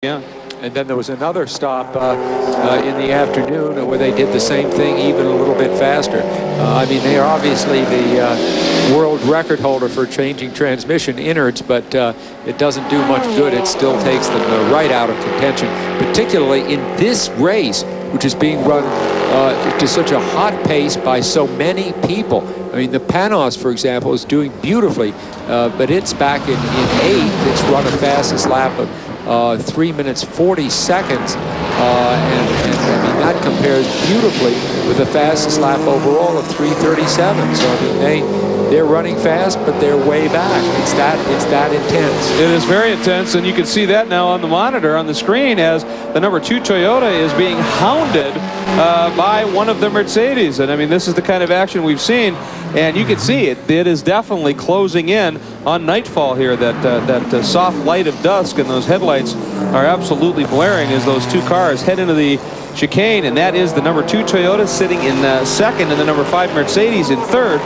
Yeah. And then there was another stop in the afternoon where they did the same thing, even a little bit faster. I mean, they are obviously the world record holder for changing transmission innards, but it doesn't do much good. It still takes them right out of contention, particularly in this race, which is being run to such a hot pace by so many people. I mean, the Panos, for example, is doing beautifully, but it's back in 8th. It's run a fastest lap of 3 minutes 40 seconds, and I mean that compares beautifully with the fastest lap overall of 3:37. So I mean they're running fast, but they're way back. It's that intense. It is very intense, and you can see that now on the monitor on the screen as the number 2 Toyota is being hounded by one of the Mercedes. And I mean, this is the kind of action we've seen, and you can see it. It is definitely closing in on nightfall here. That soft light of dusk and those headlights are absolutely blaring as those two cars head into the chicane, and that is the number 2 Toyota sitting in second and the number 5 Mercedes in third.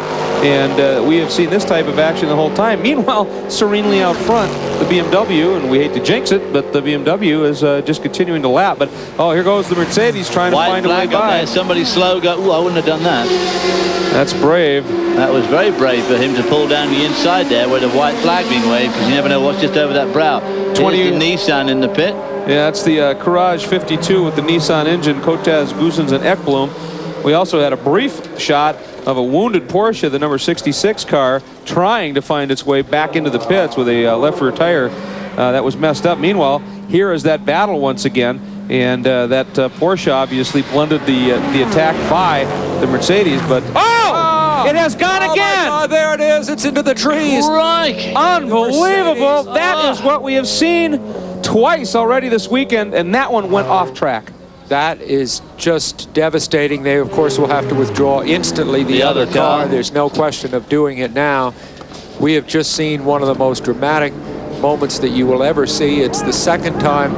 And we have seen this type of action the whole time. Meanwhile, serenely out front, the BMW, and we hate to jinx it, but the BMW is just continuing to lap. But, oh, here goes the Mercedes trying to find a way by. There. Somebody slow go, ooh, I wouldn't have done that. That's brave. That was very brave for him to pull down the inside there where the white flag being waved, because you never know what's just over that brow. 20 the Nissan in the pit. Yeah, that's the Courage 52 with the Nissan engine, Kotaz, Goosens, and Ekblom. We also had a brief shot of a wounded Porsche, the number 66 car, trying to find its way back into the pits with a left rear tire that was messed up. Meanwhile, here is that battle once again, and that Porsche obviously blended the attack by the Mercedes, but it has gone again. Oh, there it is. It's into the trees. Right. Unbelievable. That is what we have seen twice already this weekend, and that one went off track. That is just devastating. They, of course, will have to withdraw instantly the other car. There's no question of doing it now. We have just seen one of the most dramatic moments that you will ever see. It's the second time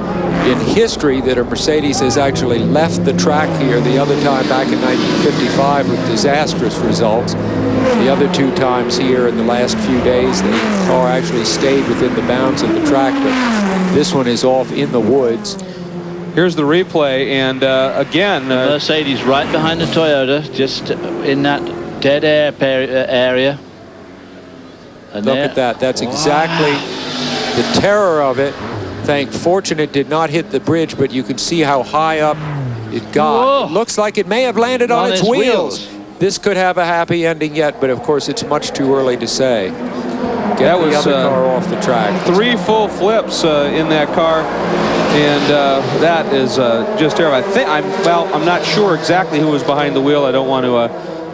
in history that a Mercedes has actually left the track here. The other time back in 1955 with disastrous results. The other two times here in the last few days, the car actually stayed within the bounds of the track, but this one is off in the woods. Here's the replay, and again... Mercedes right behind the Toyota, just in that dead air area. And look at that. That's exactly the terror of it. Fortunate did not hit the bridge, but you can see how high up it got. It looks like it may have landed on its wheels. This could have a happy ending yet, but of course it's much too early to say. Get the other car off the track. 3 full flips in that car, and that is just terrible. I'm not sure exactly who was behind the wheel. I don't want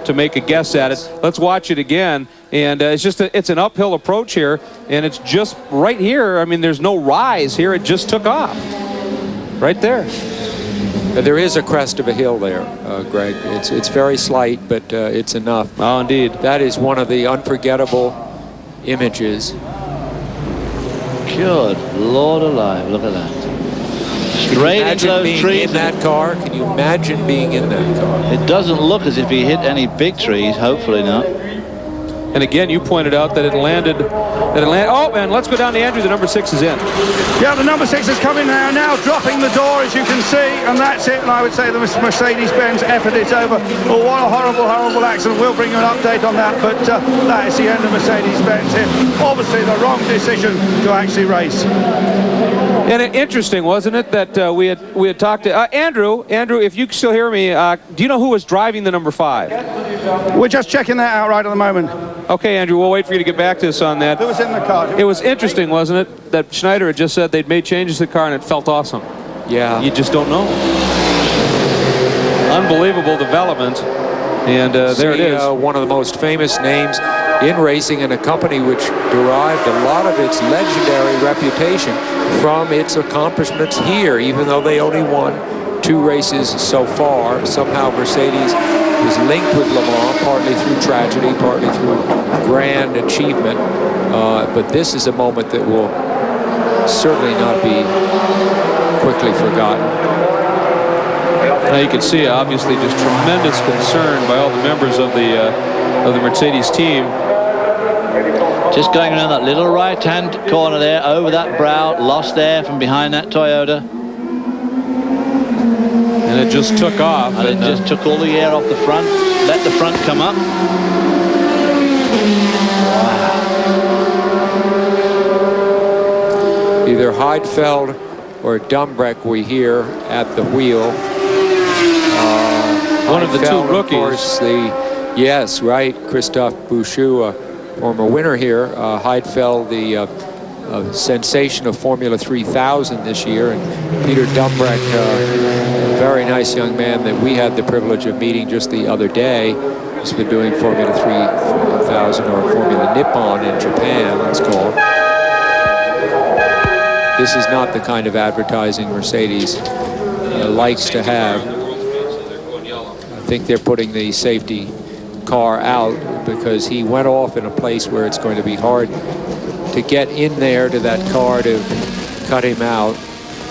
to make a guess at it. Let's watch it again, and it's an uphill approach here, and it's just right here. I mean, there's no rise here. It just took off right there. There is a crest of a hill there, Greg. It's very slight, but it's enough. Oh, indeed. That is one of the unforgettable images. Good Lord alive, look at that. Straight into those trees. In that car? Can you imagine being in that car? It doesn't look as if he hit any big trees, hopefully not. And again, you pointed out that it landed. Oh, and let's go down to Andrew. The number 6 is in. Yeah, the number 6 is coming now dropping the door, as you can see, and that's it. And I would say the Mercedes-Benz effort is over. Oh, what a horrible, horrible accident. We'll bring you an update on that, but that is the end of Mercedes-Benz here. Obviously, the wrong decision to actually race. And interesting, wasn't it, that we had talked to Andrew. Andrew, if you can still hear me, do you know who was driving the number 5? We're just checking that out right at the moment. Okay, Andrew, we'll wait for you to get back to us on that. Who was in the car? It was interesting, wasn't it, that Schneider had just said they'd made changes to the car and it felt awesome. Yeah. You just don't know. Unbelievable development. And there it is. One of the most famous names in racing, and a company which derived a lot of its legendary reputation from its accomplishments here, even though they only won 2 races so far. Somehow Mercedes was linked with Le Mans, partly through tragedy, partly through grand achievement. But this is a moment that will certainly not be quickly forgotten. Now you can see, obviously, just tremendous concern by all the members of the Mercedes team. Just going around that little right-hand corner there, over that brow, lost air from behind that Toyota. And it just took off. And it just took all the air off the front, let the front come up. Wow. Either Heidfeld or Dumbreck we hear at the wheel. One of the two rookies. Of course, yes, right, Christophe Bouchou, former winner here. Heidfeld, the sensation of Formula 3000 this year, and Peter Dumbreck, a very nice young man that we had the privilege of meeting just the other day. He's been doing Formula 3000 or Formula Nippon in Japan, it's called. This is not the kind of advertising Mercedes likes to have. I think they're putting the safety car out because he went off in a place where it's going to be hard to get in there to that car to cut him out.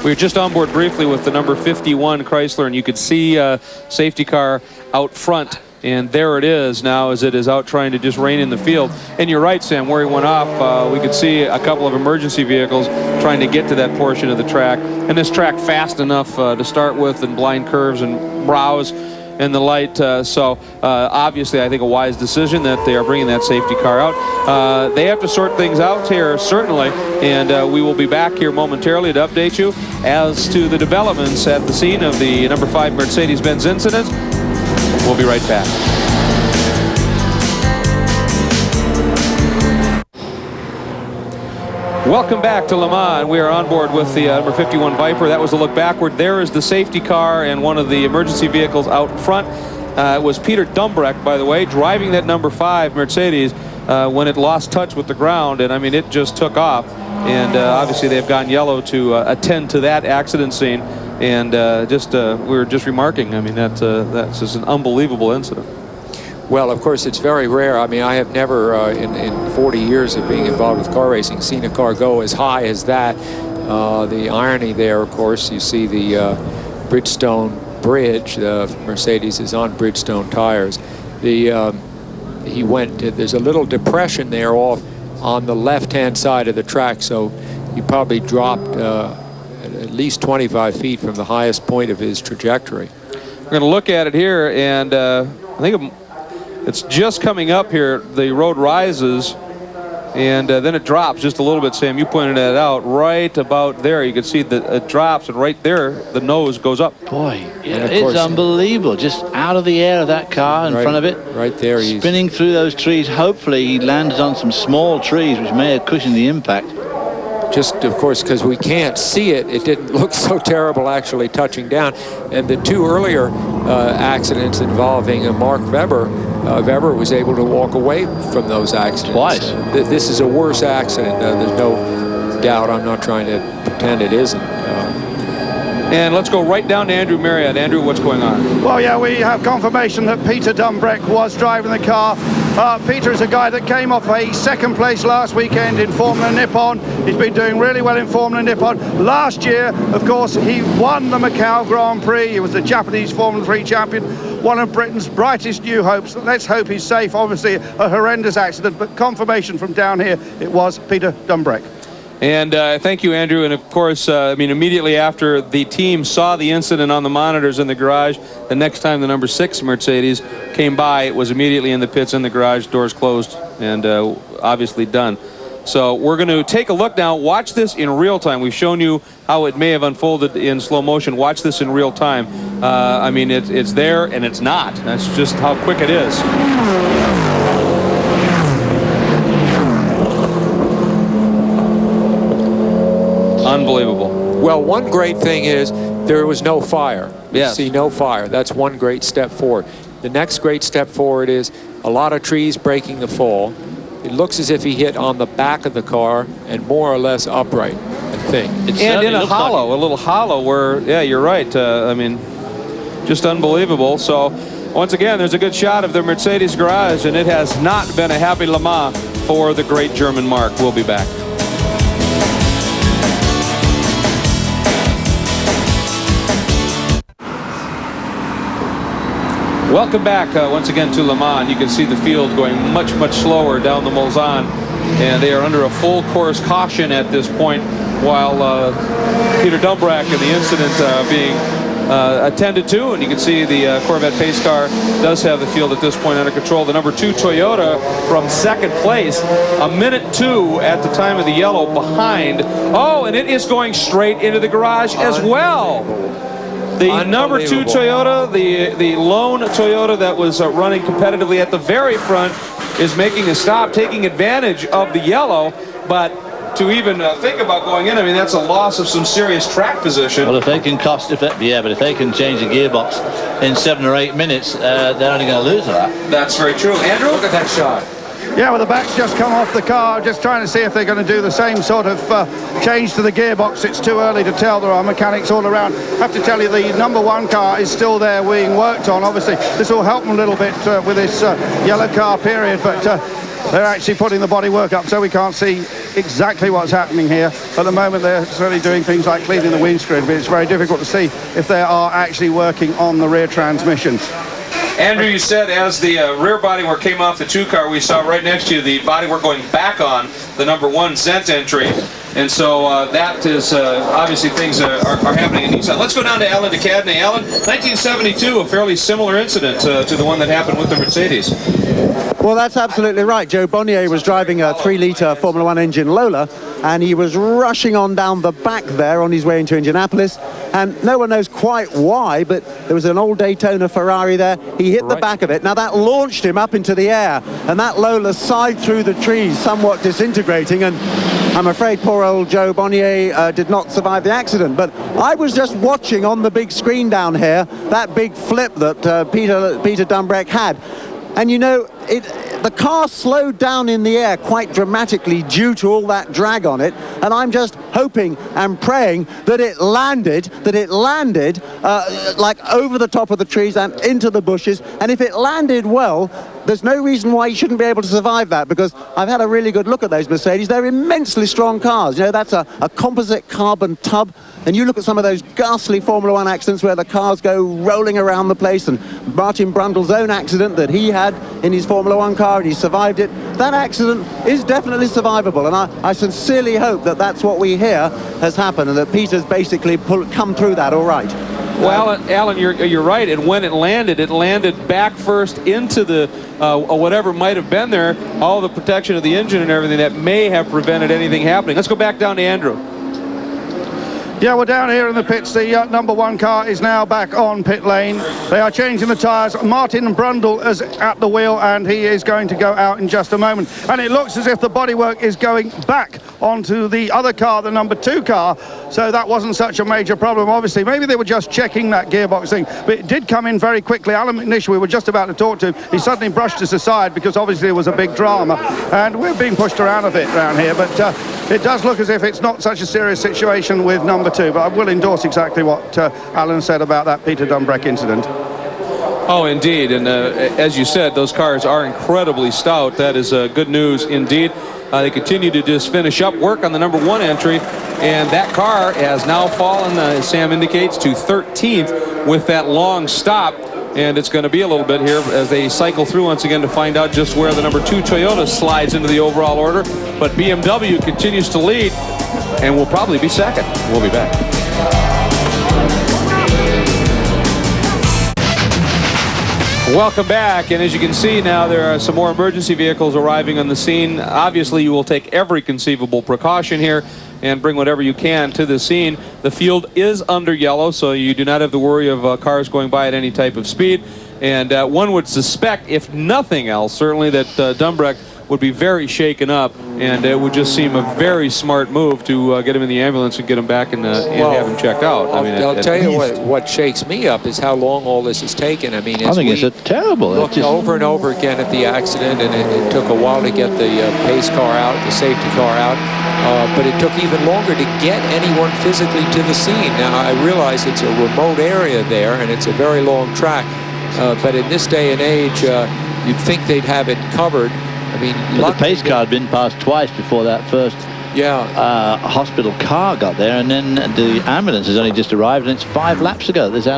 We were just on board briefly with the number 51 Chrysler, and you could see safety car out front, and there it is now as it is out trying to just rein in the field. And you're right, Sam, where he went off, we could see a couple of emergency vehicles trying to get to that portion of the track, and this track fast enough to start with, and blind curves and brows and the light, so obviously I think a wise decision that they are bringing that safety car out. They have to sort things out here, certainly, and we will be back here momentarily to update you as to the developments at the scene of the number 5 Mercedes-Benz incident. We'll be right back. Welcome back to Le Mans. We are on board with the number 51 Viper. That was a look backward. There is the safety car and one of the emergency vehicles out front. It was Peter Dumbreck, by the way, driving that number 5 Mercedes when it lost touch with the ground. And I mean, it just took off. And obviously they've gone yellow to attend to that accident scene. And we were just remarking, I mean, that's just an unbelievable incident. Well, of course, it's very rare. I mean, I have never, in 40 years of being involved with car racing, seen a car go as high as that. The irony there, of course, you see the Bridgestone bridge. The Mercedes is on Bridgestone tires. He went. There's a little depression there off on the left-hand side of the track, so he probably dropped at least 25 feet from the highest point of his trajectory. We're going to look at it here, and I think it's just coming up here. The road rises, and then it drops just a little bit, Sam. You pointed that out. Right about there, you can see that it drops, and right there, the nose goes up. Boy, yeah, it's unbelievable. Just out of the air of that car in front of it. Right there. Spinning through those trees. Hopefully, he landed on some small trees, which may have cushioned the impact. Just, of course, because we can't see it, it didn't look so terrible actually touching down. And the two earlier accidents involving Mark Webber, Webber was able to walk away from those accidents. Twice. This is a worse accident. There's no doubt. I'm not trying to pretend it isn't. And let's go right down to Andrew Marriott. Andrew, what's going on? Well, yeah, we have confirmation that Peter Dumbreck was driving the car. Peter is a guy that came off a second place last weekend in Formula Nippon. He's been doing really well in Formula Nippon. Last year, of course, he won the Macau Grand Prix. He was the Japanese Formula 3 champion, one of Britain's brightest new hopes. Let's hope he's safe. Obviously, a horrendous accident, but confirmation from down here, it was Peter Dumbreck. And thank you, Andrew. And of course, I mean, immediately after the team saw the incident on the monitors in the garage, the next time the number 6 Mercedes came by, it was immediately in the pits in the garage, doors closed, and obviously done. So we're going to take a look now. Watch this in real time. We've shown you how it may have unfolded in slow motion. Watch this in real time. I mean, it's there and it's not. That's just how quick it is. Unbelievable. Well, one great thing is there was no fire. Yes. You see no fire. That's one great step forward. The next great step forward is a lot of trees breaking the fall. It looks as if he hit on the back of the car and more or less upright, I think. And in a hollow, a little hollow where, yeah, you're right. I mean, just unbelievable. So, once again, there's a good shot of the Mercedes garage, and it has not been a happy Le Mans for the great German Mark. We'll be back. Welcome back once again to Le Mans. You can see the field going much, much slower down the Mulsanne, and they are under a full course caution at this point, while Peter Dumbrack and the incident being attended to. And you can see the Corvette pace car does have the field at this point under control. The number 2 Toyota from second place, a minute 2 at the time of the yellow behind. Oh, and it is going straight into the garage as well. The number 2 Toyota, the lone Toyota that was running competitively at the very front, is making a stop, taking advantage of the yellow, but to even think about going in, I mean, that's a loss of some serious track position. Well, if they can but if they can change the gearbox in 7 or 8 minutes, they're only going to lose that. That's very true. Andrew, look at that shot. Yeah, well, the back's just come off the car, just trying to see if they're going to do the same sort of change to the gearbox. It's too early to tell. There are mechanics all around. I have to tell you, the number 1 car is still there being worked on. Obviously, this will help them a little bit with this yellow car period, but they're actually putting the bodywork up, so we can't see exactly what's happening here. At the moment, they're certainly doing things like cleaning the windscreen, but it's very difficult to see if they are actually working on the rear transmission. Andrew, you said as the rear bodywork came off the 2 car, we saw right next to you the bodywork going back on the number 1 Zent entry. And so that is obviously things are happening in Nissan. Let's go down to Alan DeCadney. Alan, 1972, a fairly similar incident to the one that happened with the Mercedes. Well, that's absolutely right. Joe Bonnier was driving a 3-litre Formula 1 engine Lola, and he was rushing on down the back there on his way into Indianapolis, and no one knows quite why, but there was an old Daytona Ferrari there. He hit the back of it. Now, that launched him up into the air, and that Lola sighed through the trees, somewhat disintegrating, and I'm afraid poor old Joe Bonnier did not survive the accident. But I was just watching on the big screen down here that big flip that Peter Dumbrack had. And you know, the car slowed down in the air quite dramatically due to all that drag on it, and I'm just hoping and praying that it landed like over the top of the trees and into the bushes. And if it landed well, there's no reason why he shouldn't be able to survive that, because I've had a really good look at those Mercedes. They're immensely strong cars. You know, that's a composite carbon tub, and you look at some of those ghastly Formula 1 accidents where the cars go rolling around the place, and Martin Brundle's own accident that he had in his Formula 1 car, and he survived it. That accident is definitely survivable, and I sincerely hope that that's what we hear has happened, and that Peter's basically come through that all right. Well, Alan, you're right. And when it landed back first into the whatever might have been there, all the protection of the engine and everything that may have prevented anything happening. Let's go back down to Andrew. Yeah, we're down here in the pits. The number 1 car is now back on pit lane. They are changing the tyres. Martin Brundle is at the wheel, and he is going to go out in just a moment. And it looks as if the bodywork is going back onto the other car, the number 2 car. So that wasn't such a major problem, obviously. Maybe they were just checking that gearbox thing, but it did come in very quickly. Alan McNish, we were just about to talk to him. He suddenly brushed us aside because obviously there was a big drama, and we're being pushed around a bit around here, but it does look as if it's not such a serious situation with number 2, but I will endorse exactly what Alan said about that Peter Dumbrack incident. Oh, indeed, and as you said, those cars are incredibly stout. That is good news indeed. They continue to just finish up work on the number 1 entry, and that car has now fallen, as Sam indicates, to 13th with that long stop. And it's going to be a little bit here as they cycle through once again to find out just where the number 2 Toyota slides into the overall order. But BMW continues to lead and will probably be second. We'll be back. Welcome back, and as you can see now, there are some more emergency vehicles arriving on the scene. Obviously, you will take every conceivable precaution here and bring whatever you can to the scene. The field is under yellow, so you do not have to worry of cars going by at any type of speed. And one would suspect, if nothing else, certainly that Dumbrack would be very shaken up, and it would just seem a very smart move to get him in the ambulance and get him back and have him checked out. I mean, I'll tell you what shakes me up is how long all this has taken. I mean, I think it's a terrible. Looked over and over again at the accident, and it took a while to get the pace car out, the safety car out, but it took even longer to get anyone physically to the scene. Now, I realize it's a remote area there, and it's a very long track, but in this day and age, you'd think they'd have it covered. I mean, the pace car had been passed twice before that first hospital car got there, and then the ambulance has only just arrived, and it's 5 laps ago this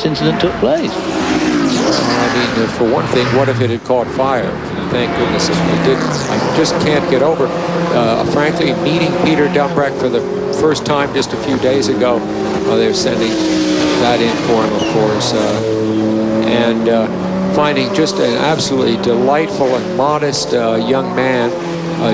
incident took place. mean, for one thing, what if it had caught fire? Thank goodness it didn't. I just can't get over, frankly, meeting Peter Dumbreck for the first time just a few days ago. They're sending that in for him, of course, and finding just an absolutely delightful and modest young man,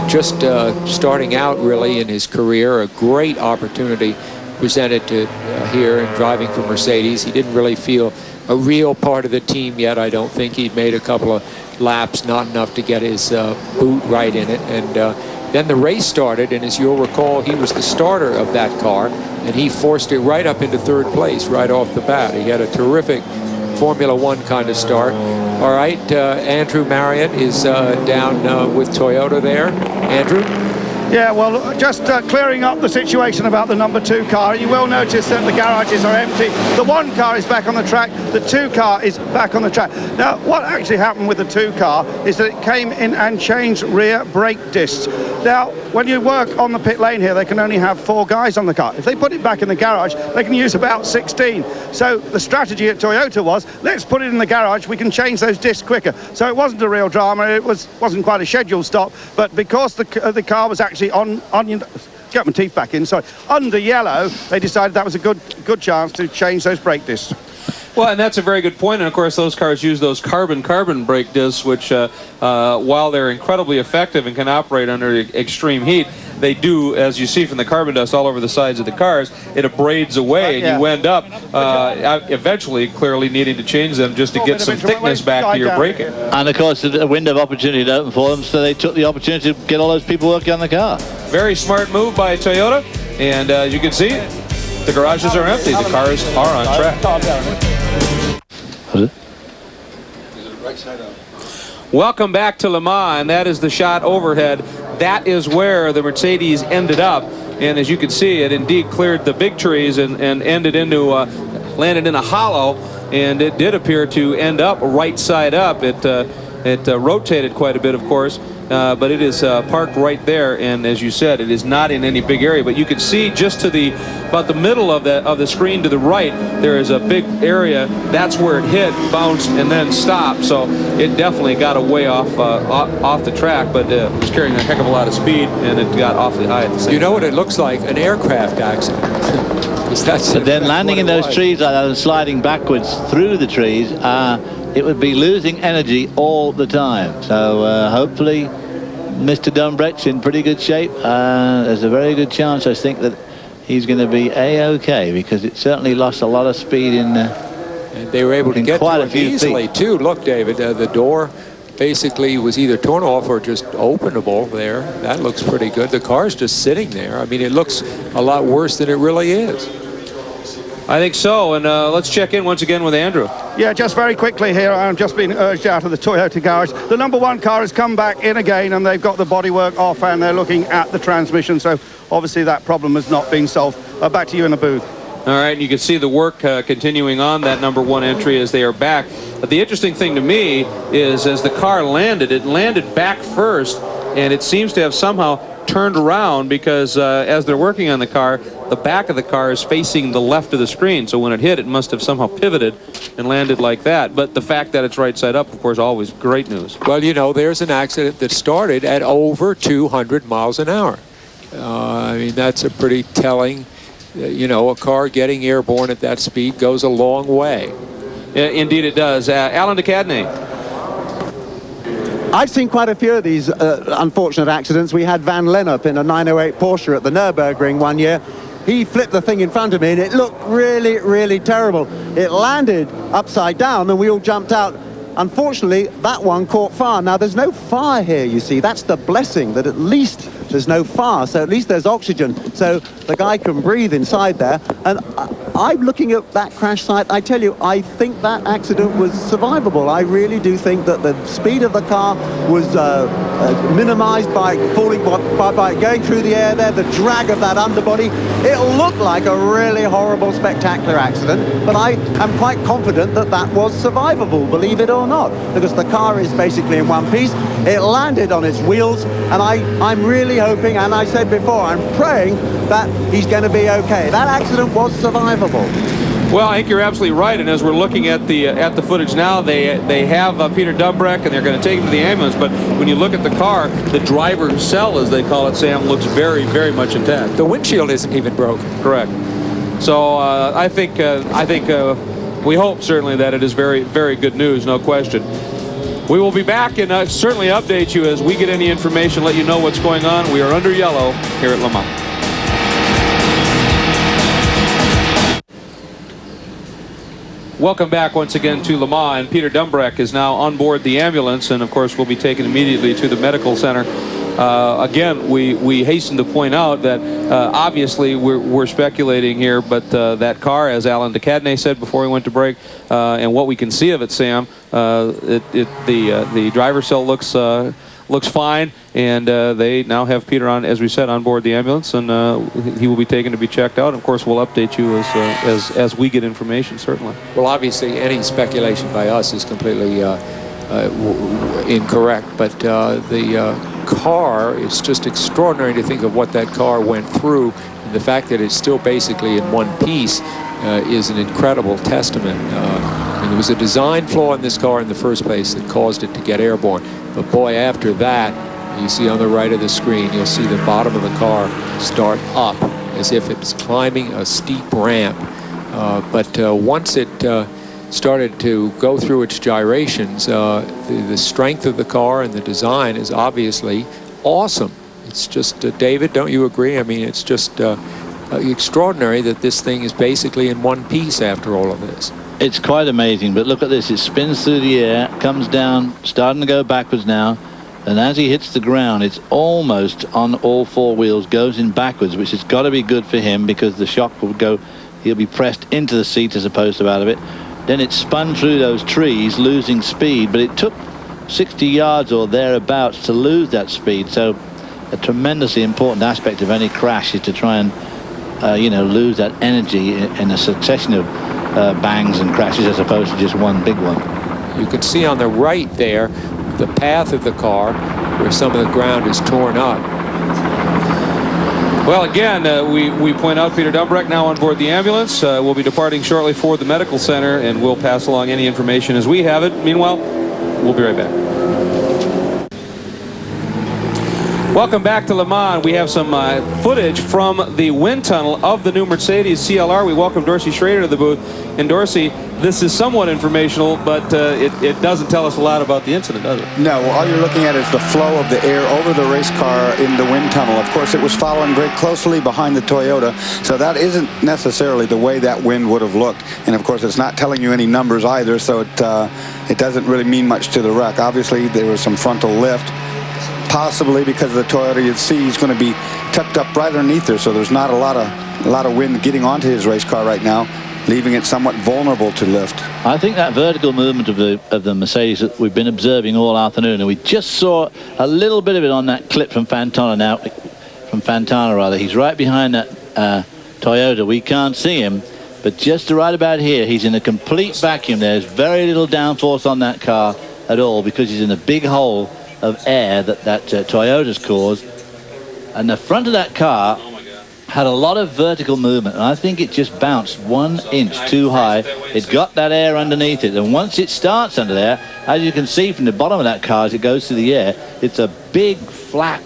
just starting out really in his career. A great opportunity presented to here and driving for Mercedes. He didn't really feel a real part of the team yet. I don't think he'd made a couple of laps, not enough to get his boot right in it. And then the race started, and as you'll recall, he was the starter of that car, and he forced it right up into third place right off the bat. He had a terrific Formula One kind of start. All right, Andrew Marriott is down with Toyota there. Andrew? Yeah, well, just clearing up the situation about the number 2 car. You will notice that the garages are empty. The 1 car is back on the track. The 2 car is back on the track. Now, what actually happened with the 2 car is that it came in and changed rear brake discs. Now, when you work on the pit lane here, they can only have 4 guys on the car. If they put it back in the garage, they can use about 16. So the strategy at Toyota was, let's put it in the garage. We can change those discs quicker. So it wasn't a real drama. It wasn't quite a scheduled stop. But because the car was actually on get my teeth back in, sorry, under yellow, they decided that was a good chance to change those brake discs. Well, and that's a very good point. And of course, those cars use those carbon brake discs, which, while they're incredibly effective and can operate under extreme heat, they do, as you see from the carbon dust all over the sides of the cars, it abrades away, and you end up eventually clearly needing to change them just to get some thickness back to your braking. And of course, a window of opportunity to open for them, so they took the opportunity to get all those people working on the car. Very smart move by Toyota, and as you can see, the garages are empty. The cars are on track. Welcome back to Le Mans, and that is the shot overhead. That is where the Mercedes ended up, and as you can see, it indeed cleared the big trees and ended into landed in a hollow, and it did appear to end up right side up. It rotated quite a bit, of course, but it is parked right there, and as you said, it is not in any big area. But you can see just to about the middle of the screen to the right, there is a big area. That's where it hit, bounced, and then stopped. So it definitely got away off the track, but it was carrying a heck of a lot of speed, and it got awfully high at the same time. You know what it looks like? An aircraft accident. But then landing in those trees like that and sliding backwards through the trees, it would be losing energy all the time. So hopefully Mr. Dumbreck's in pretty good shape. There's a very good chance, I think, that he's going to be A-OK, because it certainly lost a lot of speed in and they were able to get quite to it easily too. Look, David, the door basically was either torn off or just openable there. That looks pretty good. The car's just sitting there. I mean, it looks a lot worse than it really is. I think so, and let's check in once again with Andrew. Yeah, just very quickly here, I'm just being urged out of the Toyota garage. The number 1 car has come back in again, and they've got the bodywork off, and they're looking at the transmission, so obviously that problem has not been solved. Back to you in the booth. All right, and you can see the work continuing on that number 1 entry as they are back. But the interesting thing to me is as the car landed, it landed back first, and it seems to have somehow turned around because as they're working on the car, the back of the car is facing the left of the screen. So when it hit, it must have somehow pivoted and landed like that. But the fact that it's right side up, of course, always great news. Well, you know, there's an accident that started at over 200 miles an hour. I mean, that's a pretty telling, you know, a car getting airborne at that speed goes a long way. Indeed it does. Alan DeCadney. I've seen quite a few of these unfortunate accidents. We had Van Lennep in a 908 Porsche at the Nürburgring one year. He flipped the thing in front of me, and it looked really, really terrible. It landed upside down, and we all jumped out. Unfortunately, that one caught fire. Now, there's no fire here, you see. That's the blessing, that at least there's no fire, so at least there's oxygen, so the guy can breathe inside there. And I'm looking at that crash site. I tell you, I think that accident was survivable. I really do think that the speed of the car was minimized by falling, by going through the air there, the drag of that underbody. It looked like a really horrible, spectacular accident, but I am quite confident that that was survivable, believe it or not, because the car is basically in one piece. It landed on its wheels, and I'm really hoping, and I said before, I'm praying that he's going to be okay. That accident was survivable. Well, I think you're absolutely right, and as we're looking at the footage now, they have Peter Dumbreck, and they're going to take him to the ambulance. But when you look at the car, the driver's cell, as they call it, Sam, looks very, very much intact. The windshield isn't even broken. Correct. So I think we hope certainly that it is very, very good news, no question. We will be back and certainly update you as we get any information, let you know what's going on. We are under yellow here at Le Mans. Welcome back once again to Le Mans, and Peter Dumbreck is now on board the ambulance, and of course will be taken immediately to the medical center. Again, we hasten to point out that obviously we're speculating here, but that car, as Alan DeCadney said before we went to break, and what we can see of it, Sam, the driver's cell looks fine, and they now have Peter on, as we said, on board the ambulance, and he will be taken to be checked out. Of course, we'll update you as we get information, certainly. Well, obviously, any speculation by us is completely incorrect, but the car, it's just extraordinary to think of what that car went through, and the fact that it's still basically in one piece is an incredible testament. And there was a design flaw in this car in the first place that caused it to get airborne. But boy, after that, you see on the right of the screen, you'll see the bottom of the car start up as if it's climbing a steep ramp. But once it started to go through its gyrations, the strength of the car and the design is obviously awesome. It's just, David, don't you agree? I mean, it's just extraordinary that this thing is basically in one piece after all of this. It's quite amazing, but look at this. It spins through the air, comes down, starting to go backwards now, and as he hits the ground, it's almost on all four wheels, goes in backwards, which has got to be good for him because the shock will go, he'll be pressed into the seat as opposed to out of it. Then it spun through those trees, losing speed, but it took 60 yards or thereabouts to lose that speed. So a tremendously important aspect of any crash is to try and lose that energy in a succession of bangs and crashes as opposed to just one big one. You can see on the right there the path of the car where some of the ground is torn up. Well, again, we point out Peter Dumbreck now on board the ambulance. We'll be departing shortly for the medical center, and we'll pass along any information as we have it. Meanwhile, we'll be right back. Welcome back to Le Mans. We have some footage from the wind tunnel of the new Mercedes CLR. We welcome Dorsey Schrader to the booth. And Dorsey, this is somewhat informational, but it doesn't tell us a lot about the incident, does it? No, all you're looking at is the flow of the air over the race car in the wind tunnel. Of course, it was following very closely behind the Toyota, so that isn't necessarily the way that wind would have looked. And of course, it's not telling you any numbers either, so it doesn't really mean much to the wreck. Obviously, there was some frontal lift, possibly because of the Toyota. You'd see he's going to be tucked up right underneath there, so there's not a lot of wind getting onto his race car right now, leaving it somewhat vulnerable to lift. I think that vertical movement of the Mercedes that we've been observing all afternoon, and we just saw a little bit of it on that clip from Fantana rather. He's right behind that Toyota. We can't see him, but just right about here, he's in a complete vacuum. There's very little downforce on that car at all because he's in a big hole of air that Toyota's caused, and the front of that car had a lot of vertical movement, and I think it just bounced 1 inch too high. It got that air underneath it, and once it starts under there, as you can see from the bottom of that car as it goes through the air, it's a big flat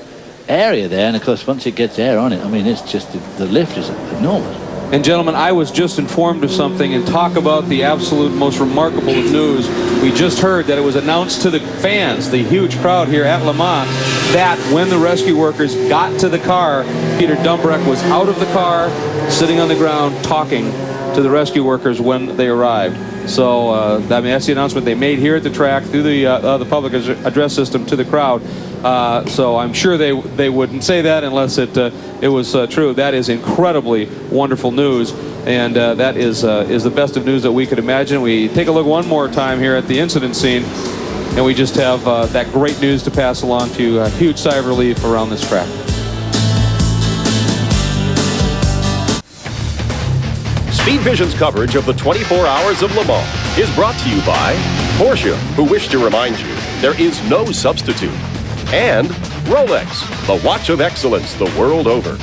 area there, and of course once it gets air on it, I mean, it's just the lift is enormous. And gentlemen, I was just informed of something, and talk about the absolute most remarkable of news. We just heard that it was announced to the fans, the huge crowd here at Le Mans, that when the rescue workers got to the car, Peter Dumbreck was out of the car, sitting on the ground, talking to the rescue workers when they arrived. So, I mean, that's the announcement they made here at the track through the public address system to the crowd. So I'm sure they wouldn't say that unless it was true. That is incredibly wonderful news, and that is the best of news that we could imagine. We take a look one more time here at the incident scene, and we just have that great news to pass along to you. A huge sigh of relief around this track. Speed Vision's coverage of the 24 Hours of Le Mans is brought to you by Porsche, who wish to remind you there is no substitute, and Rolex, the watch of excellence the world over.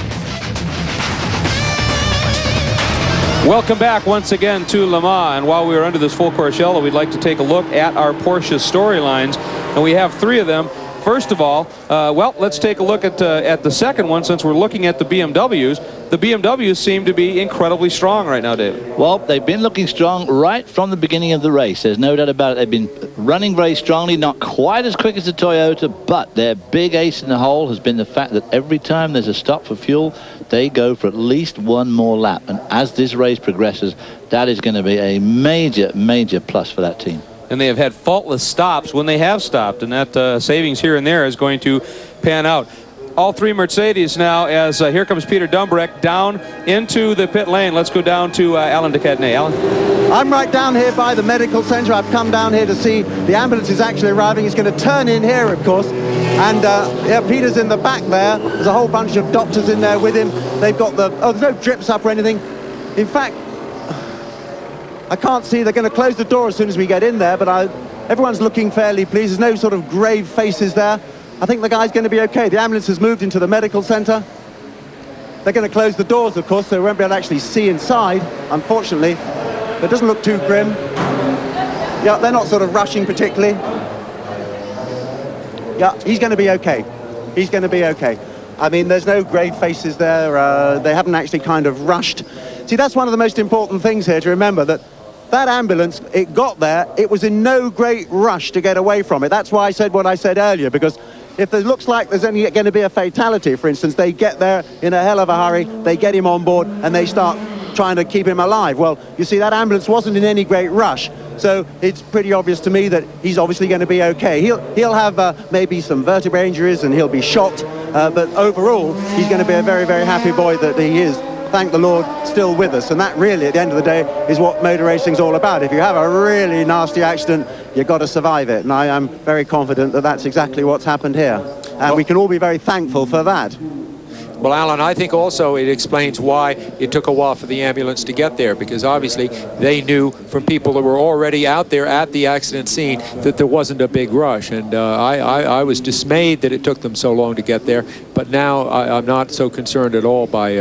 Welcome back once again to Le Mans, and while we are under this full course yellow, we'd like to take a look at our Porsche storylines, and we have 3 of them. First of all, well, let's take a look at the second one, since we're looking at the BMWs. The BMWs seem to be incredibly strong right now, David. Well, they've been looking strong right from the beginning of the race. There's no doubt about it. They've been running very strongly, not quite as quick as the Toyota, but their big ace in the hole has been the fact that every time there's a stop for fuel, they go for at least one more lap. And as this race progresses, that is going to be a major, major plus for that team. And they have had faultless stops when they have stopped, and that savings here and there is going to pan out. All 3 Mercedes now, as here comes Peter Dumbrecht down into the pit lane. Let's go down to Alan de Cadenet. Alan? I'm right down here by the medical centre. I've come down here to see the ambulance is actually arriving. It's going to turn in here, of course. And yeah, Peter's in the back there. There's a whole bunch of doctors in there with him. They've got the... Oh, there's no drips up or anything. In fact, I can't see. They're going to close the door as soon as we get in there, but everyone's looking fairly pleased. There's no sort of grave faces there. I think the guy's going to be okay. The ambulance has moved into the medical centre. They're going to close the doors, of course, so we won't be able to actually see inside, unfortunately. But it doesn't look too grim. Yeah, they're not sort of rushing particularly. Yeah, he's going to be okay. He's going to be okay. I mean, there's no grave faces there. They haven't actually kind of rushed. See, that's one of the most important things here to remember, that ambulance, it got there, it was in no great rush to get away from it. That's why I said what I said earlier, because if it looks like there's only going to be a fatality, for instance, they get there in a hell of a hurry, they get him on board, and they start trying to keep him alive. Well, you see, that ambulance wasn't in any great rush, so it's pretty obvious to me that he's obviously going to be okay. He'll have maybe some vertebrae injuries, and he'll be shocked, but overall, he's going to be a very, very happy boy that he is, thank the Lord, still with us. And that really, at the end of the day, is what motor racing's all about. If you have a really nasty accident, you've got to survive it. And I am very confident that that's exactly what's happened here. And we can all be very thankful for that. Well, Alan, I think also it explains why it took a while for the ambulance to get there, because obviously they knew from people that were already out there at the accident scene that there wasn't a big rush. And I was dismayed that it took them so long to get there, but now I'm not so concerned at all by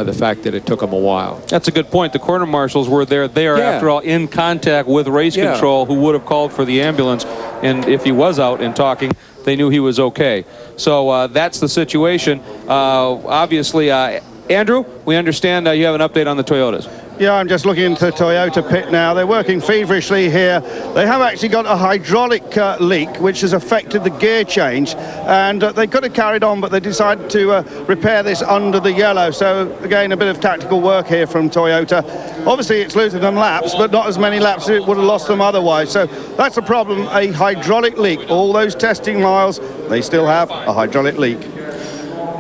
the fact that it took them a while. That's a good point. The corner marshals were there. They are, after all, in contact with race control, who would have called for the ambulance. And if he was out and talking, they knew he was okay. So that's the situation. Obviously, Andrew, we understand you have an update on the Toyotas. Yeah, I'm just looking into the Toyota pit now. They're working feverishly here. They have actually got a hydraulic leak, which has affected the gear change. And they could have carried on, but they decided to repair this under the yellow. So, again, a bit of tactical work here from Toyota. Obviously, it's losing them laps, but not as many laps as it would have lost them otherwise. So that's a problem, a hydraulic leak. All those testing miles, they still have a hydraulic leak.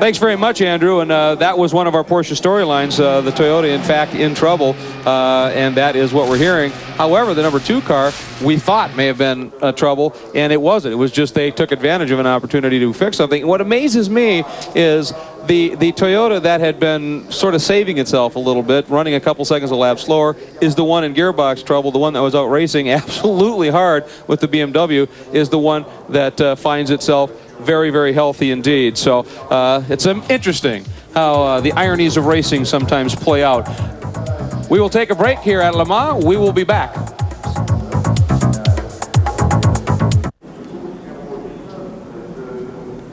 Thanks very much, Andrew. And that was one of our Porsche storylines. The Toyota, in fact, in trouble. And that is what we're hearing. However, the number 2 car, we thought may have been trouble, and it wasn't. It was just they took advantage of an opportunity to fix something. What amazes me is the Toyota that had been sort of saving itself a little bit, running a couple seconds a lap slower, is the one in gearbox trouble. The one that was out racing absolutely hard with the BMW is the one that finds itself very, very healthy indeed. So it's interesting how the ironies of racing sometimes play out. We will take a break here at Le Mans. We will be back.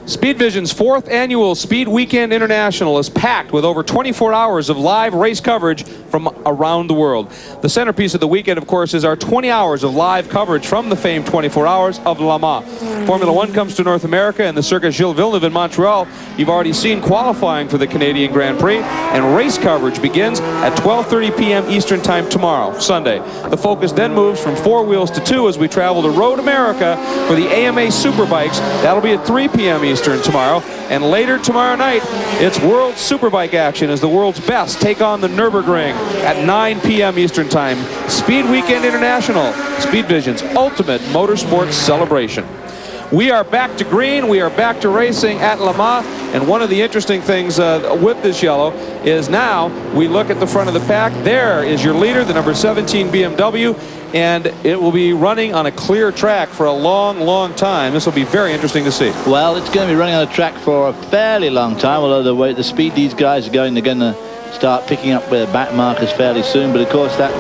Speed Vision's 4th annual Speed Weekend International is packed with over 24 hours of live race coverage from around the world. The centerpiece of the weekend, of course, is our 20 hours of live coverage from the famed 24 hours of Le Mans. Formula One comes to North America and the Circuit Gilles Villeneuve in Montreal. You've already seen qualifying for the Canadian Grand Prix, and race coverage begins at 12:30 p.m. Eastern Time tomorrow, Sunday. The focus then moves from 4 wheels to 2 as we travel to Road America for the AMA Superbikes. That'll be at 3 p.m. Eastern tomorrow. And later tomorrow night, it's World Superbike action as the world's best take on the Nürburgring at 9 p.m. Eastern Time. Speed Weekend International, Speed Vision's ultimate motorsports celebration. We are back to green. We are back to racing at Le Mans. And one of the interesting things with this yellow is now we look at the front of the pack. There is your leader, the number 17 BMW. And it will be running on a clear track for a long, long time. This will be very interesting to see. Well, it's going to be running on a track for a fairly long time, although the way the speed these guys are going, they're going to start picking up their back markers fairly soon. But of course, that